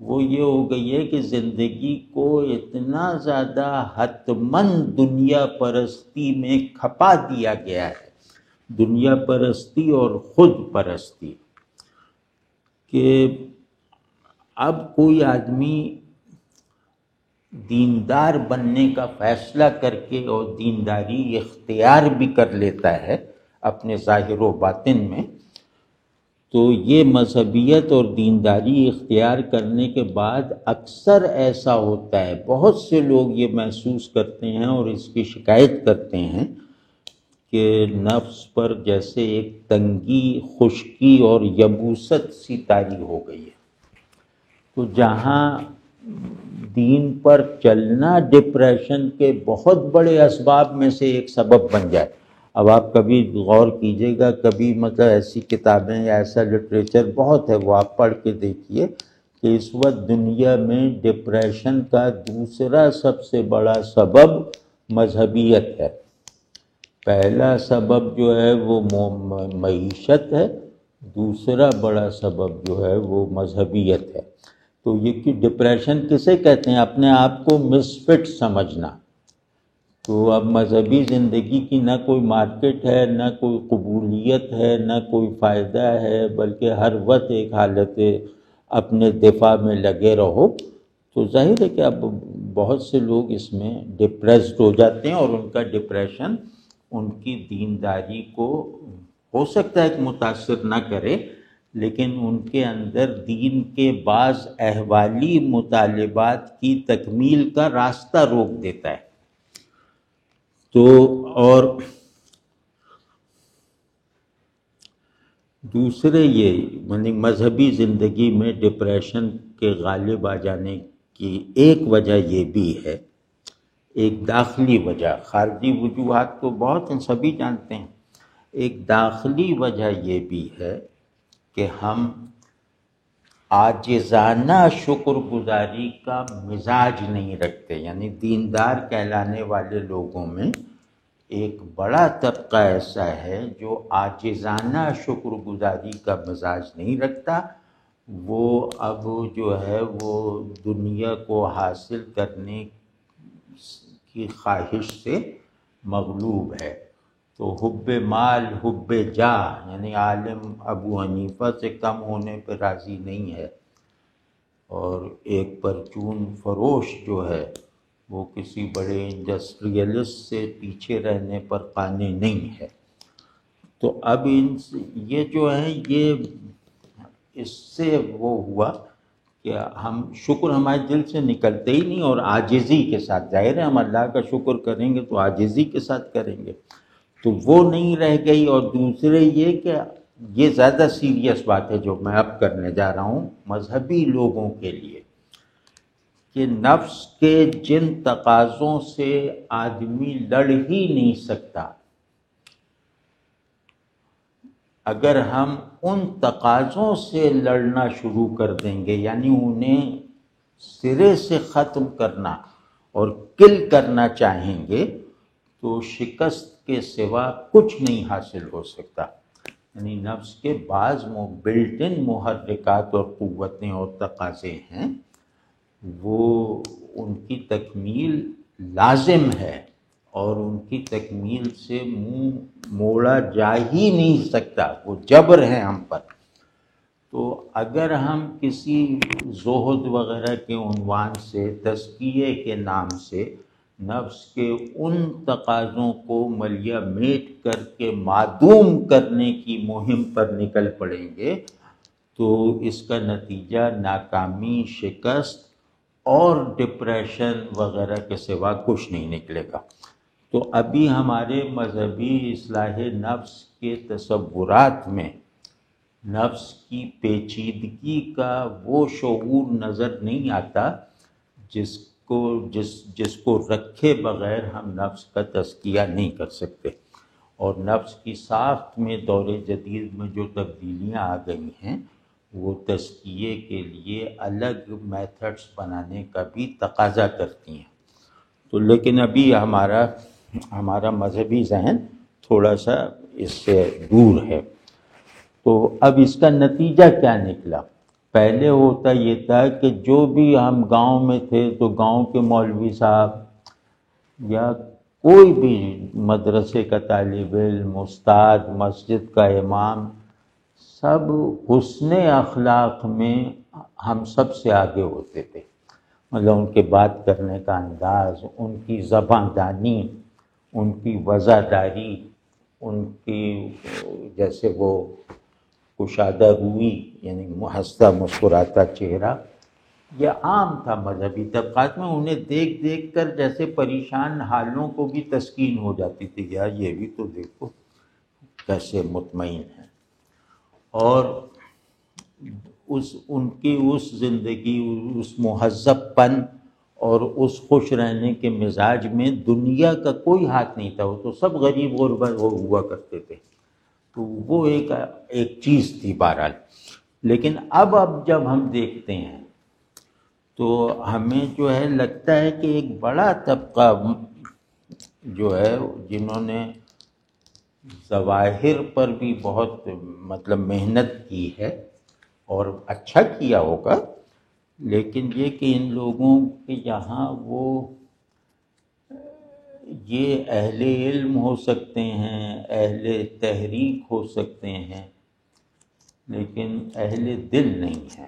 وہ یہ ہو گئی ہے کہ زندگی کو اتنا زیادہ حتماً دنیا پرستی میں کھپا دیا گیا ہے، دنیا پرستی اور خود پرستی، کہ اب کوئی آدمی دیندار بننے کا فیصلہ کر کے اور دینداری اختیار بھی کر لیتا ہے اپنے ظاہر و باطن میں، تو یہ مذہبیت اور دینداری اختیار کرنے کے بعد اکثر ایسا ہوتا ہے، بہت سے لوگ یہ محسوس کرتے ہیں اور اس کی شکایت کرتے ہیں کہ نفس پر جیسے ایک تنگی، خشکی اور یبوست سی طاری ہو گئی ہے۔ تو جہاں دین پر چلنا ڈپریشن کے بہت بڑے اسباب میں سے ایک سبب بن جائے، اب آپ کبھی غور کیجئے گا، کبھی ایسی کتابیں یا ایسا لٹریچر بہت ہے، وہ آپ پڑھ کے دیکھیے کہ اس وقت دنیا میں ڈپریشن کا دوسرا سب سے بڑا سبب مذہبیت ہے۔ پہلا سبب جو ہے وہ معیشت ہے، دوسرا بڑا سبب جو ہے وہ مذہبیت ہے۔ تو یہ کہ ڈپریشن کسے کہتے ہیں؟ اپنے آپ کو مسفٹ سمجھنا۔ تو اب مذہبی زندگی کی نہ کوئی مارکیٹ ہے، نہ کوئی قبولیت ہے، نہ کوئی فائدہ ہے، بلکہ ہر وقت ایک حالت اپنے دفاع میں لگے رہو، تو ظاہر ہے کہ اب بہت سے لوگ اس میں ڈپریسڈ ہو جاتے ہیں، اور ان کا ڈپریشن ان کی دینداری کو ہو سکتا ہے کہ متاثر نہ کرے، لیکن ان کے اندر دین کے بعض احوالی مطالبات کی تکمیل کا راستہ روک دیتا ہے۔ تو اور دوسرے یہ مذہبی زندگی میں ڈپریشن کے غالب آ جانے کی ایک وجہ یہ بھی ہے، ایک داخلی وجہ، خارجی وجوہات تو بہت ہیں، سبھی جانتے ہیں، ایک داخلی وجہ یہ بھی ہے کہ ہم عاجزانہ شکر گزاری کا مزاج نہیں رکھتے۔ یعنی دیندار کہلانے والے لوگوں میں ایک بڑا طبقہ ایسا ہے جو عاجزانہ شکر گزاری کا مزاج نہیں رکھتا، وہ اب جو ہے وہ دنیا کو حاصل کرنے کی خواہش سے مغلوب ہے۔ تو حب مال، حب جاہ، یعنی عالم ابو حنیفہ سے کم ہونے پہ راضی نہیں ہے، اور ایک پرچون فروش جو ہے وہ کسی بڑے انڈسٹریلسٹ سے پیچھے رہنے پر قانع نہیں ہے۔ تو اب یہ جو ہے یہ اس سے وہ ہوا کہ ہم شکر ہمارے دل سے نکلتے ہی نہیں، اور عاجزی کے ساتھ، ظاہر ہے ہم اللہ کا شکر کریں گے تو عاجزی کے ساتھ کریں گے، تو وہ نہیں رہ گئی۔ اور دوسرے یہ کہ یہ زیادہ سیریس بات ہے جو میں اب کرنے جا رہا ہوں مذہبی لوگوں کے لیے، کہ نفس کے جن تقاضوں سے آدمی لڑ ہی نہیں سکتا، اگر ہم ان تقاضوں سے لڑنا شروع کر دیں گے، یعنی انہیں سرے سے ختم کرنا اور کل کرنا چاہیں گے، تو شکست کے سوا کچھ نہیں حاصل ہو سکتا۔ یعنی نفس کے بعض بلٹ ان محرکات اور قوتیں اور تقاضے ہیں، وہ ان کی تکمیل لازم ہے، اور ان کی تکمیل سے منہ موڑا جا ہی نہیں سکتا، وہ جبر ہے ہم پر۔ تو اگر ہم کسی زہد وغیرہ کے عنوان سے، تزکیے کے نام سے نفس کے ان تقاضوں کو ملیہ میٹ کر کے معدوم کرنے کی مہم پر نکل پڑیں گے تو اس کا نتیجہ ناکامی، شکست اور ڈپریشن وغیرہ کے سوا کچھ نہیں نکلے گا۔ تو ابھی ہمارے مذہبی اصلاح نفس کے تصورات میں نفس کی پیچیدگی کا وہ شعور نظر نہیں آتا جس کو رکھے بغیر ہم نفس کا تزکیہ نہیں کر سکتے۔ اور نفس کی ساخت میں دور جدید میں جو تبدیلیاں آ گئی ہیں وہ تزکیے کے لیے الگ میتھڈز بنانے کا بھی تقاضا کرتی ہیں۔ تو لیکن ابھی ہمارا مذہبی ذہن تھوڑا سا اس سے دور ہے۔ تو اب اس کا نتیجہ کیا نکلا؟ پہلے ہوتا یہ تھا کہ جو بھی ہم گاؤں میں تھے تو گاؤں کے مولوی صاحب یا کوئی بھی مدرسے کا طالب علم، استاد، مسجد کا امام، سب حسن اخلاق میں ہم سب سے آگے ہوتے تھے۔ مطلب ان کے بات کرنے کا انداز، ان کی زبان دانی، ان کی وضاحداری، ان کی جیسے وہ کشادہ روئی، یعنی ہنستا مسکراتا چہرہ، یہ عام تھا مذہبی طبقات میں۔ انہیں دیکھ دیکھ کر جیسے پریشان حالوں کو بھی تسکین ہو جاتی تھی، یار یہ بھی تو دیکھو کیسے مطمئن ہیں۔ اور ان کی اس زندگی، اس مہذب پن اور اس خوش رہنے کے مزاج میں دنیا کا کوئی ہاتھ نہیں تھا، وہ تو سب غریب غربت ہوا کرتے تھے۔ تو وہ ایک چیز تھی بہرحال۔ لیکن اب جب ہم دیکھتے ہیں تو ہمیں جو ہے لگتا ہے کہ ایک بڑا طبقہ جو ہے جنہوں نے ظواہر پر بھی بہت مطلب محنت کی ہے اور اچھا کیا ہوگا، لیکن یہ کہ ان لوگوں کے یہاں وہ یہ اہل علم ہو سکتے ہیں، اہل تحریک ہو سکتے ہیں، لیکن اہل دل نہیں ہیں۔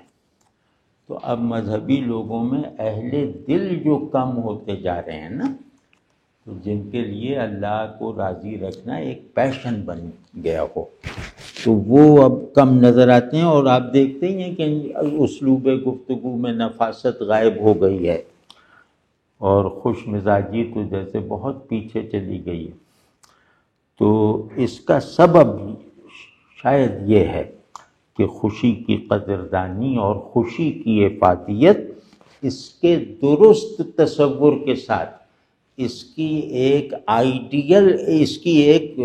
تو اب مذہبی لوگوں میں اہل دل جو کم ہوتے جا رہے ہیں نا، تو جن کے لیے اللہ کو راضی رکھنا ایک پیشن بن گیا ہو، تو وہ اب کم نظر آتے ہیں۔ اور آپ دیکھتے ہی ہیں کہ اسلوب گفتگو میں نفاست غائب ہو گئی ہے اور خوش مزاجی تو جیسے بہت پیچھے چلی گئی ہے۔ تو اس کا سبب شاید یہ ہے کہ خوشی کی قدردانی اور خوشی کی افادیت اس کے درست تصور کے ساتھ، اس کی ایک آئیڈیل، اس کی ایک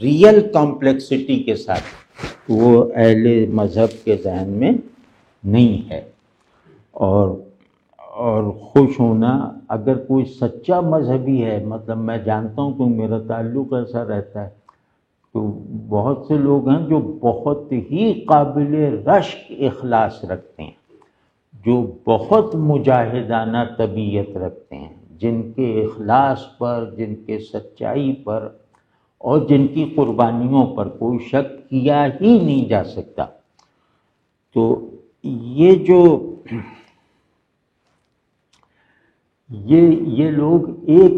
ریئل کمپلیکسٹی کے ساتھ وہ اہل مذہب کے ذہن میں نہیں ہے۔ اور خوش ہونا، اگر کوئی سچا مذہبی ہے، مطلب میں جانتا ہوں کہ میرا تعلق ایسا رہتا ہے، تو بہت سے لوگ ہیں جو بہت ہی قابل رشک اخلاص رکھتے ہیں، جو بہت مجاہدانہ طبیعت رکھتے ہیں، جن کے اخلاص پر، جن کے سچائی پر اور جن کی قربانیوں پر کوئی شک کیا ہی نہیں جا سکتا۔ تو یہ لوگ ایک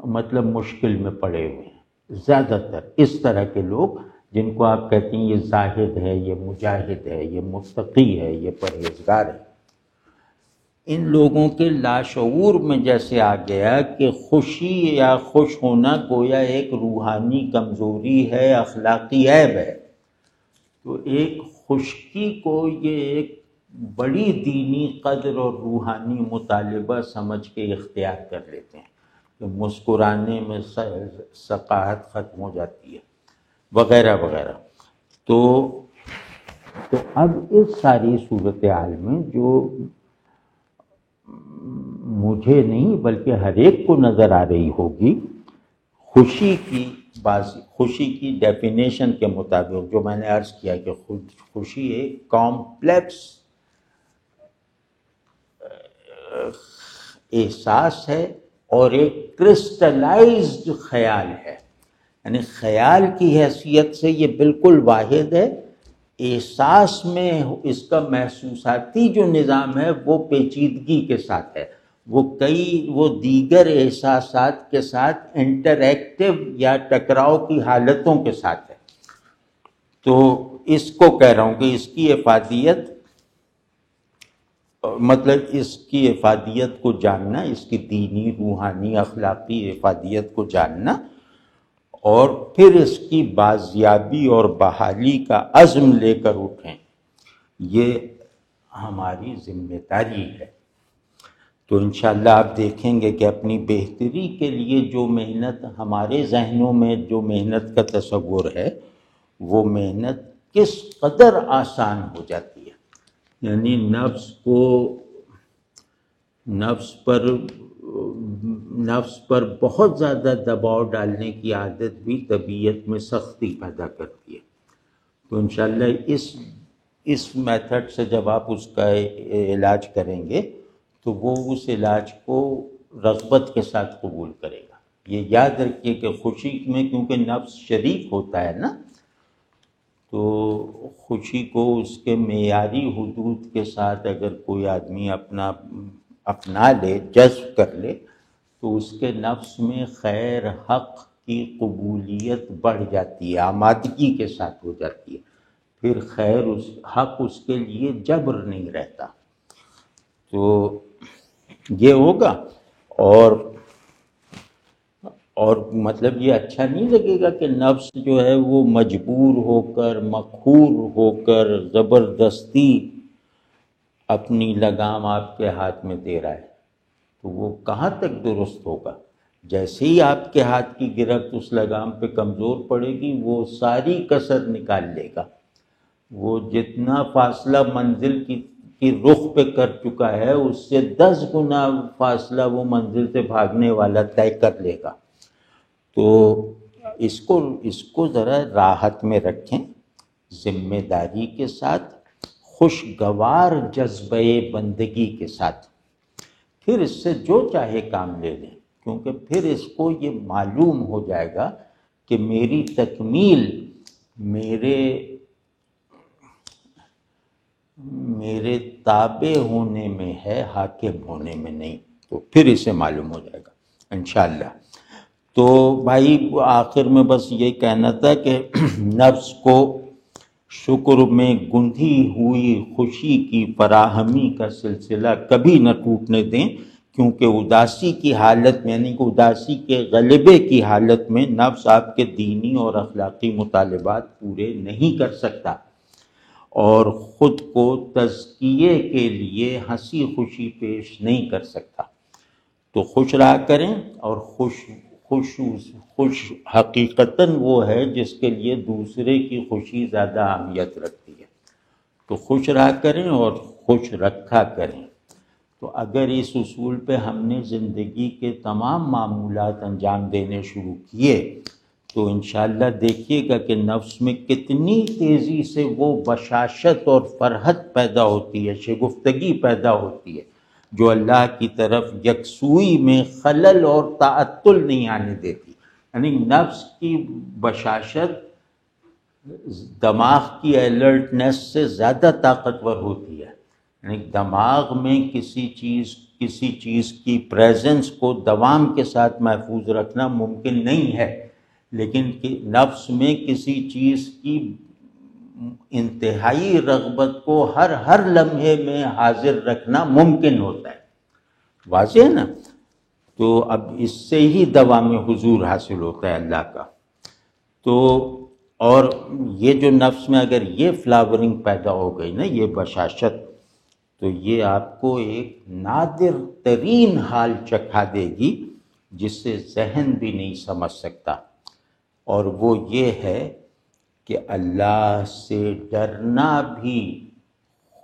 مطلب مشکل میں پڑے ہوئے ہیں، زیادہ تر اس طرح کے لوگ جن کو آپ کہتے ہیں یہ زاہد ہے، یہ مجاہد ہے، یہ متقی ہے، یہ پرہیزگار ہے۔ ان لوگوں کے لاشعور میں جیسے آ گیا کہ خوشی یا خوش ہونا گویا ایک روحانی کمزوری ہے، اخلاقی عیب ہے، تو ایک خشکی کو یہ ایک بڑی دینی قدر اور روحانی مطالبہ سمجھ کے اختیار کر لیتے ہیں کہ مسکرانے میں ثقافت ختم ہو جاتی ہے وغیرہ وغیرہ۔ تو اب اس ساری صورتحال میں جو مجھے نہیں بلکہ ہر ایک کو نظر آ رہی ہوگی، خوشی کی ڈیفینیشن کے مطابق جو میں نے عرض کیا کہ خوشی ایک کمپلیکس احساس ہے اور ایک کرسٹلائزڈ خیال ہے، یعنی خیال کی حیثیت سے یہ بالکل واحد ہے، احساس میں اس کا محسوساتی جو نظام ہے وہ پیچیدگی کے ساتھ ہے، وہ دیگر احساسات کے ساتھ انٹریکٹیو یا ٹکراؤ کی حالتوں کے ساتھ ہے۔ تو اس کو کہہ رہا ہوں کہ اس کی افادیت، مطلب اس کی افادیت کو جاننا، اس کی دینی، روحانی، اخلاقی افادیت کو جاننا، اور پھر اس کی بازیابی اور بحالی کا عزم لے کر اٹھیں، یہ ہماری ذمہ داری ہے۔ تو انشاءاللہ آپ دیکھیں گے کہ اپنی بہتری کے لیے جو محنت ہمارے ذہنوں میں جو محنت کا تصور ہے، وہ محنت کس قدر آسان ہو جاتی ہے۔ یعنی نفس پر بہت زیادہ دباؤ ڈالنے کی عادت بھی طبیعت میں سختی پیدا کرتی ہے۔ تو انشاءاللہ اس میتھڈ سے جب آپ اس کا علاج کریں گے تو وہ اس علاج کو رغبت کے ساتھ قبول کرے گا۔ یہ یاد رکھیے کہ خوشی میں کیونکہ نفس شریک ہوتا ہے نا، تو خوشی کو اس کے معیاری حدود کے ساتھ اگر کوئی آدمی اپنا لے، جذب کر لے، تو اس کے نفس میں خیر حق کی قبولیت بڑھ جاتی ہے، آمادگی کے ساتھ ہو جاتی ہے، پھر خیر حق اس کے لیے جبر نہیں رہتا۔ تو یہ ہوگا، اور مطلب یہ اچھا نہیں لگے گا کہ نفس جو ہے وہ مجبور ہو کر، مقہور ہو کر، زبردستی اپنی لگام آپ کے ہاتھ میں دے رہا ہے، تو وہ کہاں تک درست ہوگا؟ جیسے ہی آپ کے ہاتھ کی گرفت اس لگام پہ کمزور پڑے گی، وہ ساری کسر نکال لے گا، وہ جتنا فاصلہ منزل کی رخ پہ کر چکا ہے اس سے 10 گنا فاصلہ وہ منزل سے بھاگنے والا طے کر لے گا۔ تو اس کو ذرا راحت میں رکھیں، ذمہ داری کے ساتھ، خوشگوار جذبہ بندگی کے ساتھ، پھر اس سے جو چاہے کام لے لیں، کیونکہ پھر اس کو یہ معلوم ہو جائے گا کہ میری تکمیل میرے تابع ہونے میں ہے، حاکم ہونے میں نہیں، تو پھر اسے معلوم ہو جائے گا انشاءاللہ۔ تو بھائی آخر میں بس یہ کہنا تھا کہ نفس کو شکر میں گندھی ہوئی خوشی کی فراہمی کا سلسلہ کبھی نہ ٹوٹنے دیں، کیونکہ اداسی کی حالت میں، یعنی کہ اداسی کے غلبے کی حالت میں نفس آپ کے دینی اور اخلاقی مطالبات پورے نہیں کر سکتا، اور خود کو تزکیے کے لیے ہنسی خوشی پیش نہیں کر سکتا۔ تو خوش رہا کریں، اور خوش حقیقتاً وہ ہے جس کے لیے دوسرے کی خوشی زیادہ اہمیت رکھتی ہے، تو خوش رہا کریں اور خوش رکھا کریں۔ تو اگر اس اصول پہ ہم نے زندگی کے تمام معمولات انجام دینے شروع کیے تو انشاءاللہ دیکھیے گا کہ نفس میں کتنی تیزی سے وہ بشاشت اور فرحت پیدا ہوتی ہے، شگفتگی پیدا ہوتی ہے، جو اللہ کی طرف یکسوئی میں خلل اور تعطل نہیں آنے دیتی۔ یعنی نفس کی بشاشت دماغ کی الرٹنس سے زیادہ طاقتور ہوتی ہے۔ یعنی دماغ میں کسی چیز کی پریزنس کو دوام کے ساتھ محفوظ رکھنا ممکن نہیں ہے، لیکن نفس میں کسی چیز کی انتہائی رغبت کو ہر لمحے میں حاضر رکھنا ممکن ہوتا ہے۔ واضح ہے نا؟ تو اب اس سے ہی دوام حضور حاصل ہوتا ہے اللہ کا۔ تو اور یہ جو نفس میں اگر یہ فلاورنگ پیدا ہو گئی نا، یہ بشاشت، تو یہ آپ کو ایک نادر ترین حال چکھا دے گی جس سے ذہن بھی نہیں سمجھ سکتا، اور وہ یہ ہے کہ اللہ سے ڈرنا بھی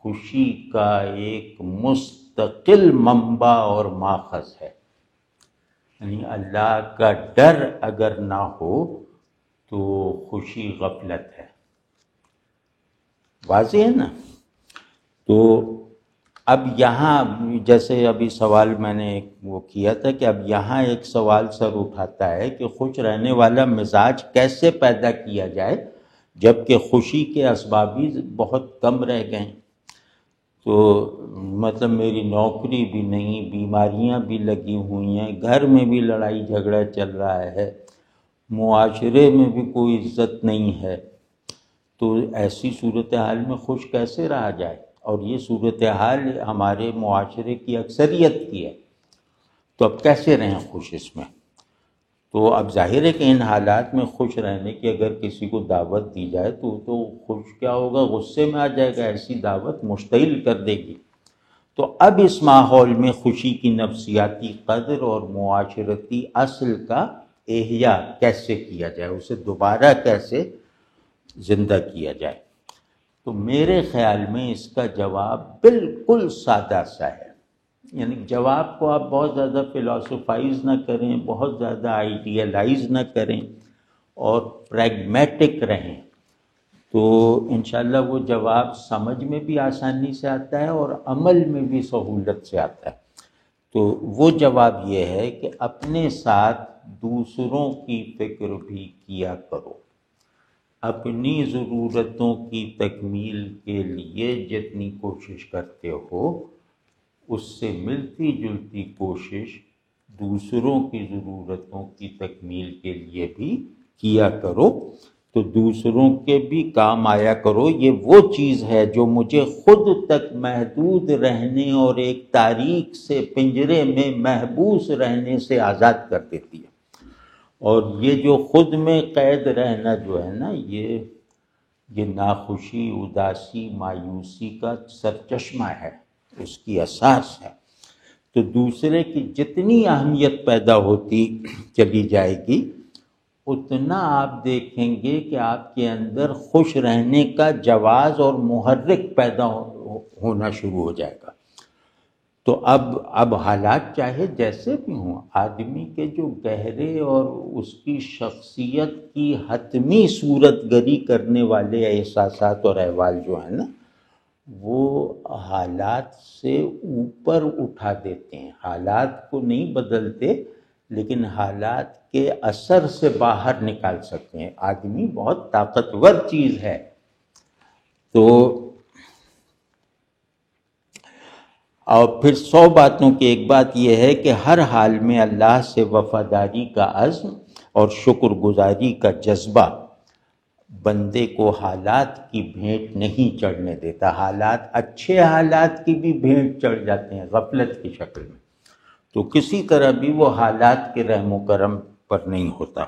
خوشی کا ایک مستقل منبع اور ماخذ ہے۔ یعنی اللہ کا ڈر اگر نہ ہو تو خوشی غفلت ہے۔ واضح ہے نا؟ تو اب یہاں جیسے ابھی سوال میں نے وہ کیا تھا کہ اب یہاں ایک سوال سر اٹھاتا ہے کہ خوش رہنے والا مزاج کیسے پیدا کیا جائے، جبکہ خوشی کے اسباب بھی بہت کم رہ گئے ہیں۔ تو مطلب میری نوکری بھی نہیں، بیماریاں بھی لگی ہوئی ہیں، گھر میں بھی لڑائی جھگڑا چل رہا ہے، معاشرے میں بھی کوئی عزت نہیں ہے، تو ایسی صورتحال میں خوش کیسے رہا جائے؟ اور یہ صورتحال ہمارے معاشرے کی اکثریت کی ہے، تو اب کیسے رہیں خوش اس میں؟ تو اب ظاہر ہے کہ ان حالات میں خوش رہنے کی اگر کسی کو دعوت دی جائے تو خوش کیا ہوگا، غصے میں آ جائے گا، ایسی دعوت مشتعل کر دے گی۔ تو اب اس ماحول میں خوشی کی نفسیاتی قدر اور معاشرتی اصل کا احیاء کیسے کیا جائے، اسے دوبارہ کیسے زندہ کیا جائے؟ تو میرے خیال میں اس کا جواب بالکل سادہ سا ہے، یعنی جواب کو آپ بہت زیادہ فلاسفائز نہ کریں، بہت زیادہ آئیڈیالائز نہ کریں، اور پریگمیٹک رہیں، تو انشاءاللہ وہ جواب سمجھ میں بھی آسانی سے آتا ہے اور عمل میں بھی سہولت سے آتا ہے۔ تو وہ جواب یہ ہے کہ اپنے ساتھ دوسروں کی فکر بھی کیا کرو، اپنی ضرورتوں کی تکمیل کے لیے جتنی کوشش کرتے ہو اس سے ملتی جلتی کوشش دوسروں کی ضرورتوں کی تکمیل کے لیے بھی کیا کرو، تو دوسروں کے بھی کام آیا کرو۔ یہ وہ چیز ہے جو مجھے خود تک محدود رہنے اور ایک تاریک سے پنجرے میں محبوس رہنے سے آزاد کر دیتی ہے، اور یہ جو خود میں قید رہنا جو ہے نا، یہ ناخوشی، اداسی، مایوسی کا سرچشمہ ہے، اس کی اساس ہے۔ تو دوسرے کی جتنی اہمیت پیدا ہوتی چلی جائے گی اتنا آپ دیکھیں گے کہ آپ کے اندر خوش رہنے کا جواز اور محرک پیدا ہونا شروع ہو جائے گا۔ تو اب حالات چاہے جیسے بھی ہوں، آدمی کے جو گہرے اور اس کی شخصیت کی حتمی صورت گری کرنے والے احساسات اور احوال جو ہیں نا، وہ حالات سے اوپر اٹھا دیتے ہیں، حالات کو نہیں بدلتے لیکن حالات کے اثر سے باہر نکال سکتے ہیں۔ آدمی بہت طاقتور چیز ہے۔ تو اور پھر 100 باتوں کی ایک بات یہ ہے کہ ہر حال میں اللہ سے وفاداری کا عزم اور شکر گزاری کا جذبہ بندے کو حالات کی بھیٹ نہیں چڑھنے دیتا۔ حالات، اچھے حالات کی بھی بھیٹ چڑھ جاتے ہیں غفلت کی شکل میں، تو کسی طرح بھی وہ حالات کے رحم و کرم پر نہیں ہوتا۔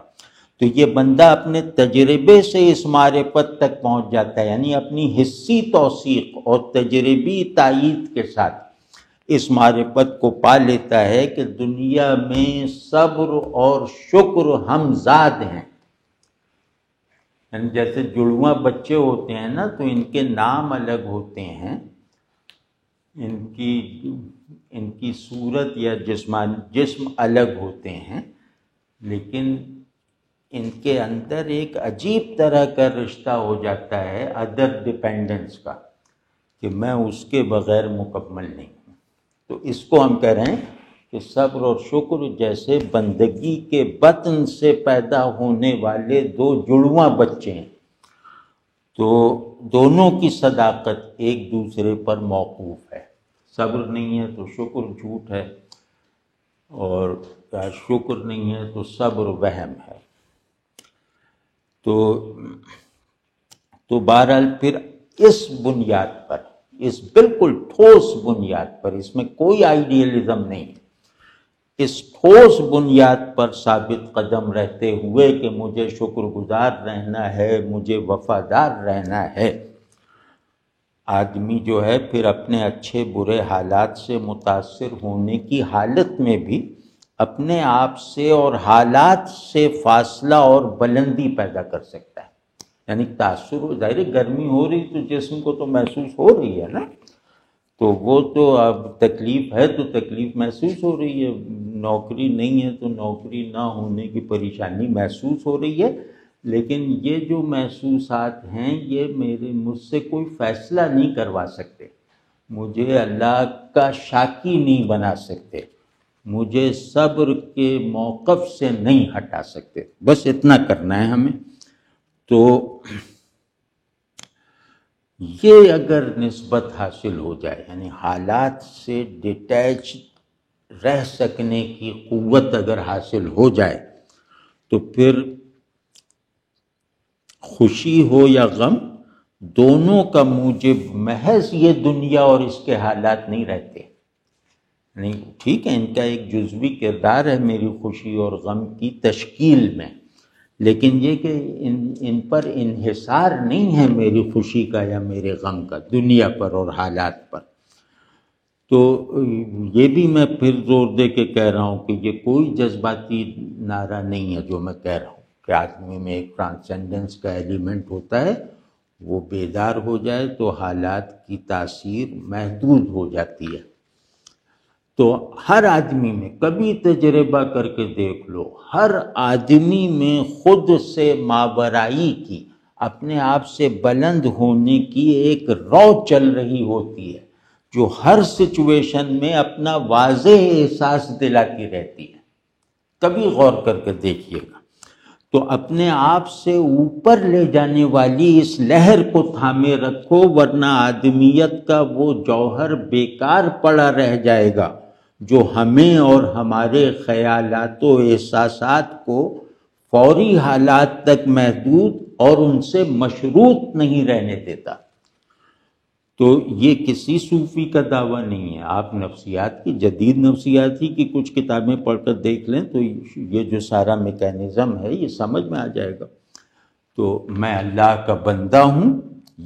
تو یہ بندہ اپنے تجربے سے اس معرفت تک پہنچ جاتا ہے، یعنی اپنی حسی توثیق اور تجربی تائید کے ساتھ اس معرفت کو پا لیتا ہے کہ دنیا میں صبر اور شکر ہمزاد ہیں۔ یعنی جیسے جڑواں بچے ہوتے ہیں نا، تو ان کے نام الگ ہوتے ہیں، ان کی صورت یا جسم الگ ہوتے ہیں، لیکن ان کے اندر ایک عجیب طرح کا رشتہ ہو جاتا ہے ادر ڈیپینڈنس کا، کہ میں اس کے بغیر مکمل نہیں ہوں۔ تو اس کو ہم کہہ رہے ہیں کہ صبر اور شکر جیسے بندگی کے بطن سے پیدا ہونے والے دو جڑواں بچے ہیں، تو دونوں کی صداقت ایک دوسرے پر موقوف ہے۔ صبر نہیں ہے تو شکر جھوٹ ہے، اور شکر نہیں ہے تو صبر وہم ہے۔ تو بہرحال پھر اس بنیاد پر، اس بالکل ٹھوس بنیاد پر، اس میں کوئی آئیڈیالزم نہیں، اس ٹھوس بنیاد پر ثابت قدم رہتے ہوئے کہ مجھے شکر گزار رہنا ہے، مجھے وفادار رہنا ہے، آدمی جو ہے پھر اپنے اچھے برے حالات سے متاثر ہونے کی حالت میں بھی اپنے آپ سے اور حالات سے فاصلہ اور بلندی پیدا کر سکتا ہے۔ یعنی تاثر، ظاہر گرمی ہو رہی تو جسم کو تو محسوس ہو رہی ہے نا، تو وہ تو اب تکلیف ہے تو تکلیف محسوس ہو رہی ہے، نوکری نہیں ہے تو نوکری نہ ہونے کی پریشانی محسوس ہو رہی ہے، لیکن یہ جو محسوسات ہیں یہ مجھ سے کوئی فیصلہ نہیں کروا سکتے، مجھے اللہ کا شاکی نہیں بنا سکتے، مجھے صبر کے موقف سے نہیں ہٹا سکتے۔ بس اتنا کرنا ہے ہمیں۔ تو یہ اگر نسبت حاصل ہو جائے، یعنی حالات سے ڈیٹیچ رہ سکنے کی قوت اگر حاصل ہو جائے، تو پھر خوشی ہو یا غم، دونوں کا موجب محض یہ دنیا اور اس کے حالات نہیں رہتے. نہیں، ٹھیک ہے، ان کا ایک جزوی کردار ہے میری خوشی اور غم کی تشکیل میں، لیکن یہ کہ ان پر انحصار نہیں ہے میری خوشی کا یا میرے غم کا دنیا پر اور حالات پر. تو یہ بھی میں پھر زور دے کے کہہ رہا ہوں کہ یہ کوئی جذباتی نعرہ نہیں ہے جو میں کہہ رہا ہوں کہ آدمی میں ایک ٹرانسینڈنس کا ایلیمنٹ ہوتا ہے، وہ بیدار ہو جائے تو حالات کی تاثیر محدود ہو جاتی ہے. تو ہر آدمی میں کبھی تجربہ کر کے دیکھ لو، ہر آدمی میں خود سے ماورائی کی، اپنے آپ سے بلند ہونے کی ایک رو چل رہی ہوتی ہے جو ہر سچویشن میں اپنا واضح احساس دلاتی رہتی ہے. کبھی غور کر کے دیکھیے گا. تو اپنے آپ سے اوپر لے جانے والی اس لہر کو تھامے رکھو، ورنہ آدمیت کا وہ جوہر بیکار پڑا رہ جائے گا جو ہمیں اور ہمارے خیالات و احساسات کو فوری حالات تک محدود اور ان سے مشروط نہیں رہنے دیتا. تو یہ کسی صوفی کا دعویٰ نہیں ہے. آپ نفسیات کی، جدید نفسیاتی کی کچھ کتابیں پڑھ کر دیکھ لیں تو یہ جو سارا میکینزم ہے یہ سمجھ میں آ جائے گا. تو میں اللہ کا بندہ ہوں،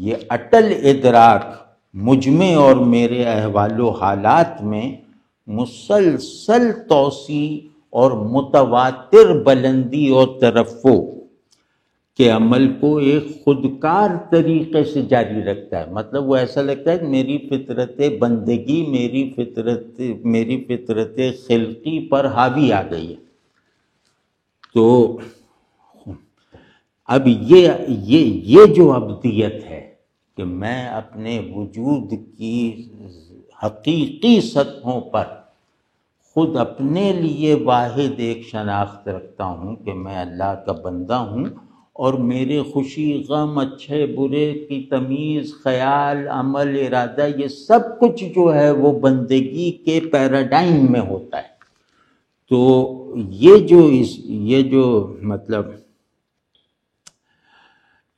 یہ اٹل ادراک مجھ میں اور میرے احوال و حالات میں مسلسل توسیع اور متواتر بلندی اور ترفع کے عمل کو ایک خودکار طریقے سے جاری رکھتا ہے. مطلب وہ ایسا لگتا ہے کہ میری فطرت بندگی، میری فطرت خلقی پر حاوی آ گئی ہے. تو اب یہ جو ابدیت ہے کہ میں اپنے وجود کی حقیقی سطحوں پر خود اپنے لیے واحد ایک شناخت رکھتا ہوں کہ میں اللہ کا بندہ ہوں، اور میرے خوشی، غم، اچھے برے کی تمیز، خیال، عمل، ارادہ، یہ سب کچھ جو ہے وہ بندگی کے پیراڈائم میں ہوتا ہے. تو یہ جو مطلب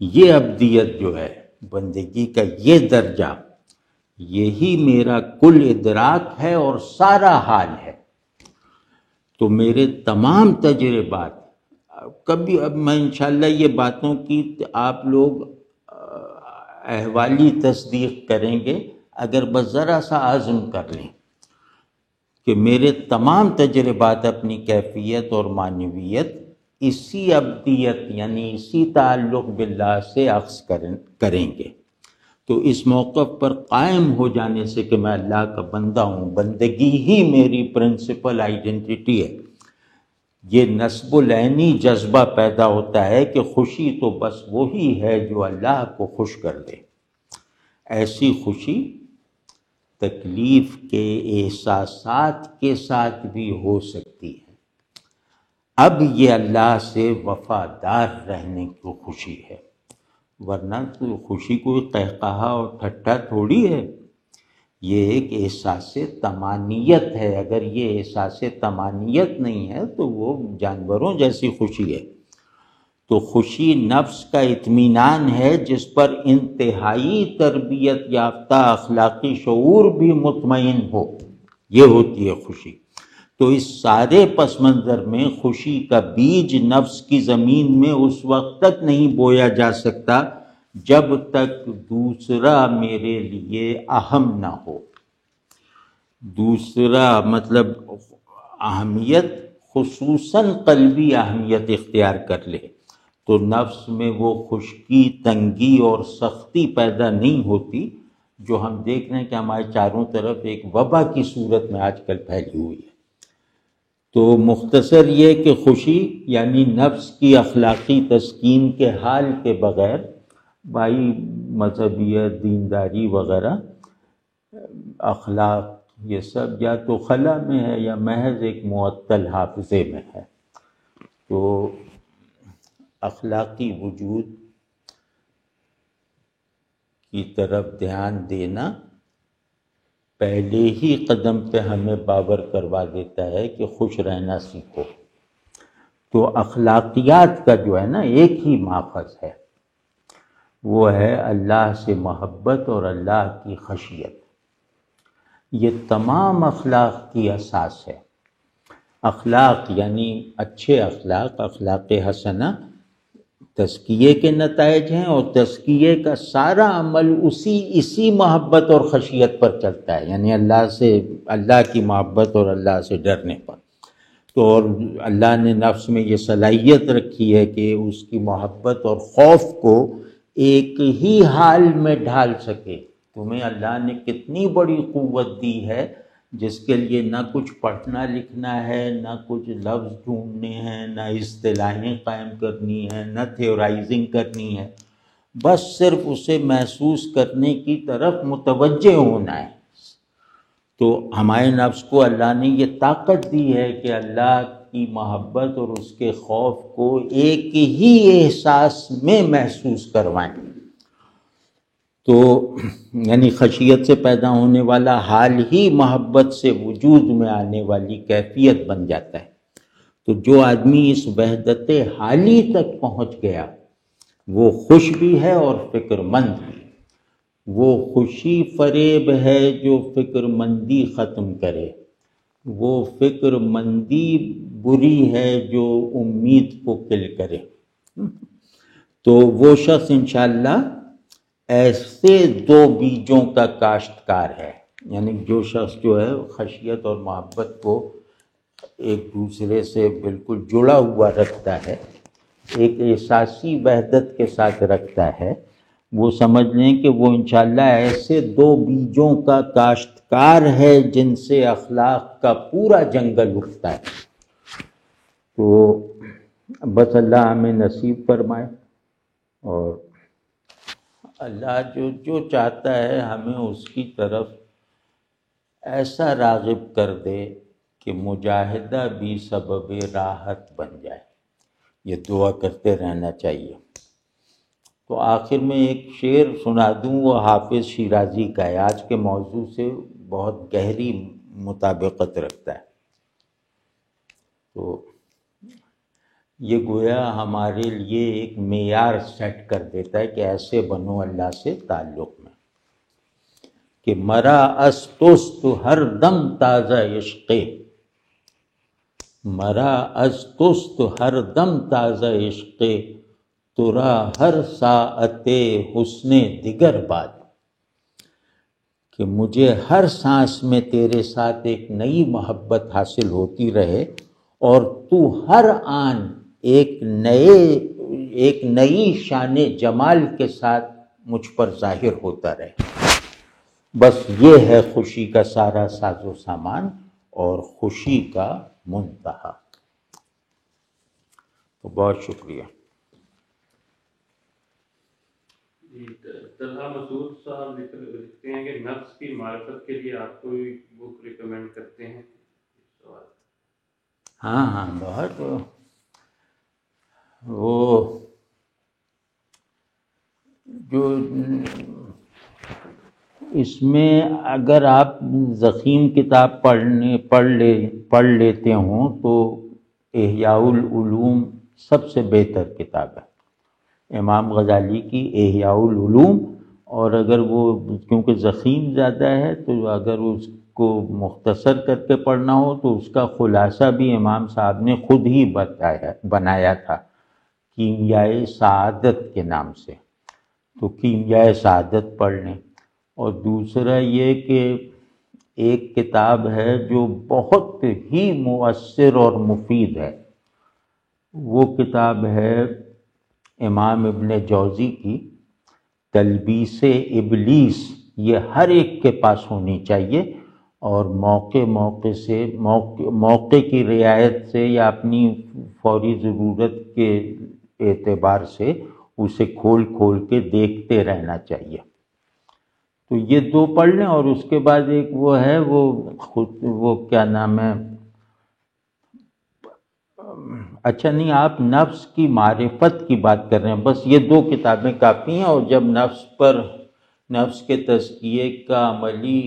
یہ ابدیت جو ہے، بندگی کا یہ درجہ، یہی میرا کل ادراک ہے اور سارا حال ہے. تو میرے تمام تجربات کبھی، اب میں انشاءاللہ یہ باتوں کی آپ لوگ احوالی تصدیق کریں گے اگر بس ذرا سا عزم کر لیں کہ میرے تمام تجربات اپنی کیفیت اور معنویت اسی ابدیت یعنی اسی تعلق باللہ سے اخذ کریں گے. تو اس موقف پر قائم ہو جانے سے کہ میں اللہ کا بندہ ہوں، بندگی ہی میری پرنسپل آئیڈینٹی ہے، یہ نسب العینی جذبہ پیدا ہوتا ہے کہ خوشی تو بس وہی ہے جو اللہ کو خوش کر دے. ایسی خوشی تکلیف کے احساسات کے ساتھ بھی ہو سکتی ہے. اب یہ اللہ سے وفادار رہنے کی خوشی ہے، ورنہ تو خوشی کوئی قہقہا اور ٹھٹھا تھوڑی ہے. یہ ایک احساس طمانیت ہے. اگر یہ احساس طمانیت نہیں ہے تو وہ جانوروں جیسی خوشی ہے. تو خوشی نفس کا اطمینان ہے جس پر انتہائی تربیت یافتہ اخلاقی شعور بھی مطمئن ہو. یہ ہوتی ہے خوشی. تو اس سارے پس منظر میں خوشی کا بیج نفس کی زمین میں اس وقت تک نہیں بویا جا سکتا جب تک دوسرا میرے لیے اہم نہ ہو. دوسرا مطلب اہمیت خصوصاً قلبی اہمیت اختیار کر لے تو نفس میں وہ خشکی، تنگی اور سختی پیدا نہیں ہوتی جو ہم دیکھ رہے ہیں کہ ہمارے چاروں طرف ایک وبا کی صورت میں آج کل پھیلی ہوئی ہے. تو مختصر یہ کہ خوشی یعنی نفس کی اخلاقی تسکین کے حال کے بغیر بھائی مذہبیت، دینداری وغیرہ، اخلاق، یہ سب یا تو خلا میں ہے یا محض ایک معطل حافظے میں ہے. تو اخلاقی وجود کی طرف دھیان دینا پہلے ہی قدم پہ ہمیں باور کروا دیتا ہے کہ خوش رہنا سیکھو۔ تو اخلاقیات کا جو ہے نا ایک ہی ماخذ ہے، وہ ہے اللہ سے محبت اور اللہ کی خشیت۔ یہ تمام اخلاق کی اساس ہے۔ اخلاق یعنی اچھے اخلاق، اخلاق حسنہ تزکیے کے نتائج ہیں، اور تزکیے کا سارا عمل اسی محبت اور خشیت پر چلتا ہے، یعنی اللہ کی محبت اور اللہ سے ڈرنے پر۔ تو اور اللہ نے نفس میں یہ صلاحیت رکھی ہے کہ اس کی محبت اور خوف کو ایک ہی حال میں ڈھال سکے۔ تمہیں اللہ نے کتنی بڑی قوت دی ہے جس کے لیے نہ کچھ پڑھنا لکھنا ہے، نہ کچھ لفظ ڈھونڈنے ہیں، نہ اصطلاحیں قائم کرنی ہیں، نہ تھیورائزنگ کرنی ہے، بس صرف اسے محسوس کرنے کی طرف متوجہ ہونا ہے۔ تو ہمارے نفس کو اللہ نے یہ طاقت دی ہے کہ اللہ کی محبت اور اس کے خوف کو ایک ہی احساس میں محسوس کروائیں۔ تو یعنی خشیت سے پیدا ہونے والا حال ہی محبت سے وجود میں آنے والی کیفیت بن جاتا ہے۔ تو جو آدمی اس وحدت حالی تک پہنچ گیا وہ خوش بھی ہے اور فکر مند بھی۔ وہ خوشی فریب ہے جو فکر مندی ختم کرے، وہ فکر مندی بری ہے جو امید کو کل کرے۔ تو وہ شخص انشاءاللہ ایسے دو بیجوں کا کاشتکار ہے، یعنی جو شخص جو ہے خشیت اور محبت کو ایک دوسرے سے بالکل جڑا ہوا رکھتا ہے، ایک احساسی وحدت کے ساتھ رکھتا ہے، وہ سمجھ لیں کہ وہ انشاءاللہ ایسے دو بیجوں کا کاشتکار ہے جن سے اخلاق کا پورا جنگل اٹھتا ہے۔ تو بس اللہ ہمیں نصیب فرمائے، اور اللہ جو چاہتا ہے ہمیں اس کی طرف ایسا راغب کر دے کہ مجاہدہ بھی سبب راحت بن جائے۔ یہ دعا کرتے رہنا چاہیے۔ تو آخر میں ایک شعر سنا دوں، وہ حافظ شیرازی کا ہے، آج کے موضوع سے بہت گہری مطابقت رکھتا ہے۔ تو یہ گویا ہمارے لیے ایک معیار سیٹ کر دیتا ہے کہ ایسے بنو اللہ سے تعلق میں، کہ مرا از توست ہر دم تازہ عشق، مرا از توست ہر دم تازہ عشق، ترا ہر ساعت حسن دیگر باد، کہ مجھے ہر سانس میں تیرے ساتھ ایک نئی محبت حاصل ہوتی رہے، اور تو ہر آن ایک نئی شان جمال کے ساتھ مجھ پر ظاہر ہوتا رہے۔ بس یہ ہے خوشی کا سارا ساز و سامان اور خوشی کا منتہا۔ تو بہت شکریہ۔ طلحہ مسعود صاحب لکھتے ہیں کہ نفس کی معرفت کے لیے آپ کوئی بک ریکمینڈ کرتے ہیں؟ ہاں بہت، وہ جو اس میں اگر آپ ضخیم کتاب پڑھ لیتے ہوں تو احیاء العلوم سب سے بہتر کتاب ہے، امام غزالی کی احیاء العلوم۔ اور اگر وہ کیونکہ ضخیم زیادہ ہے تو اگر اس کو مختصر کر کے پڑھنا ہو تو اس کا خلاصہ بھی امام صاحب نے خود ہی بنایا تھا، کیمیائے سعادت کے نام سے۔ تو کیمیائے سعادت پڑھ لیں۔ اور دوسرا یہ کہ ایک کتاب ہے جو بہت ہی مؤثر اور مفید ہے، وہ کتاب ہے امام ابن جوزی کی تلبیس ابلیس۔ یہ ہر ایک کے پاس ہونی چاہیے، اور موقع کی رعایت سے یا اپنی فوری ضرورت کے اعتبار سے اسے کھول کے دیکھتے رہنا چاہیے۔ تو یہ دو پڑھ لیں، اور اس کے بعد ایک وہ ہے وہ کیا نام ہے، اچھا نہیں، آپ نفس کی معرفت کی بات کر رہے ہیں، بس یہ دو کتابیں کافی ہیں۔ اور جب نفس پر نفس کے تزکیے کا عملی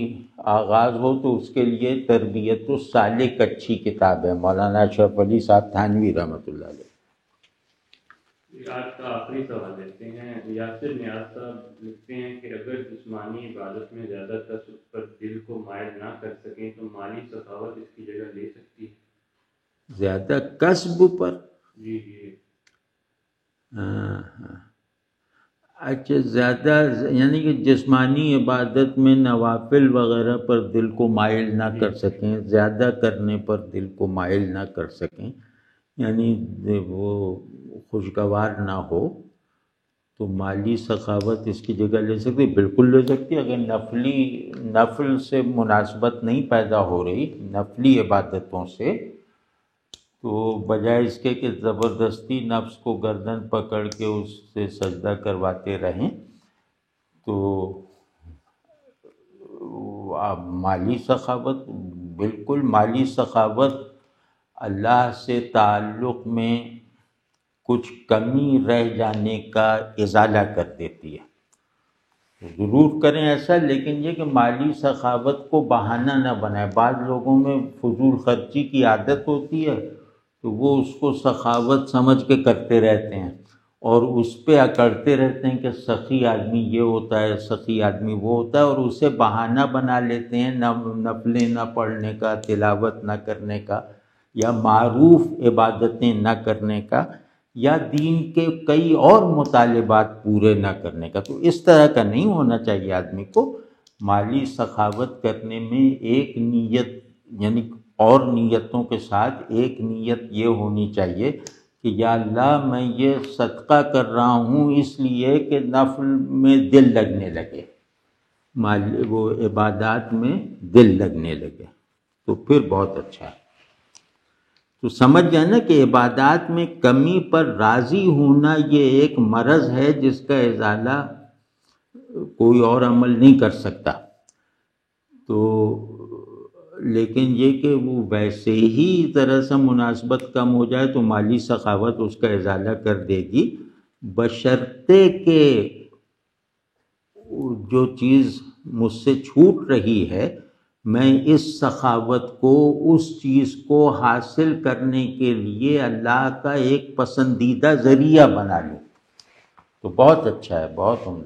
آغاز ہو تو اس کے لیے تربیت السالک اچھی کتاب ہے، مولانا اشرف علی صاحب تھانوی رحمۃ اللہ علیہ۔ آج کا آخری سوال لیتے ہیں۔ یاسر نیاز صاحب لکھتے ہیں کہ اگر جسمانی عبادت میں زیادہ کسب پر دل کو مائل نہ کر سکیں تو مالی سخاوت اس کی جگہ لے سکتی ہے؟ زیادہ کسب پر؟ جی جی اچھا، زیادہ یعنی کہ جسمانی عبادت میں نوافل وغیرہ پر دل کو مائل نہ کر سکیں، زیادہ کرنے پر دل کو مائل نہ کر سکیں، یعنی وہ خوشگوار نہ ہو تو مالی سخاوت اس کی جگہ لے سکتی، بالکل لے سکتی۔ اگر نفل سے مناسبت نہیں پیدا ہو رہی، نفلی عبادتوں سے، تو بجائے اس کے کہ زبردستی نفس کو گردن پکڑ کے اس سے سجدہ کرواتے رہیں، تو آپ مالی سخاوت، بالکل مالی سخاوت اللہ سے تعلق میں کچھ کمی رہ جانے کا ازالہ کر دیتی ہے۔ ضرور کریں ایسا، لیکن یہ کہ مالی سخاوت کو بہانہ نہ بنائیں۔ بعض لوگوں میں فضول خرچی کی عادت ہوتی ہے تو وہ اس کو سخاوت سمجھ کے کرتے رہتے ہیں اور اس پہ اکڑتے رہتے ہیں کہ سخی آدمی یہ ہوتا ہے، سخی آدمی وہ ہوتا ہے، اور اسے بہانہ بنا لیتے ہیں نفلیں نہ پڑھنے کا، تلاوت نہ کرنے کا، یا معروف عبادتیں نہ کرنے کا، یا دین کے کئی اور مطالبات پورے نہ کرنے کا۔ تو اس طرح کا نہیں ہونا چاہیے آدمی کو۔ مالی سخاوت کرنے میں ایک نیت، یعنی اور نیتوں کے ساتھ ایک نیت یہ ہونی چاہیے کہ یا اللہ میں یہ صدقہ کر رہا ہوں اس لیے کہ نفل میں دل لگنے لگے، وہ عبادات میں دل لگنے لگے، تو پھر بہت اچھا ہے۔ تو سمجھ جائے نا کہ عبادات میں کمی پر راضی ہونا یہ ایک مرض ہے جس کا ازالہ کوئی اور عمل نہیں کر سکتا۔ تو لیکن یہ کہ وہ ویسے ہی طرح سے مناسبت کم ہو جائے تو مالی سخاوت اس کا ازالہ کر دے گی، بشرطے کہ جو چیز مجھ سے چھوٹ رہی ہے میں اس سخاوت کو، اس چیز کو حاصل کرنے کے لیے اللہ کا ایک پسندیدہ ذریعہ بنا لوں، تو بہت اچھا ہے، بہت عمدہ۔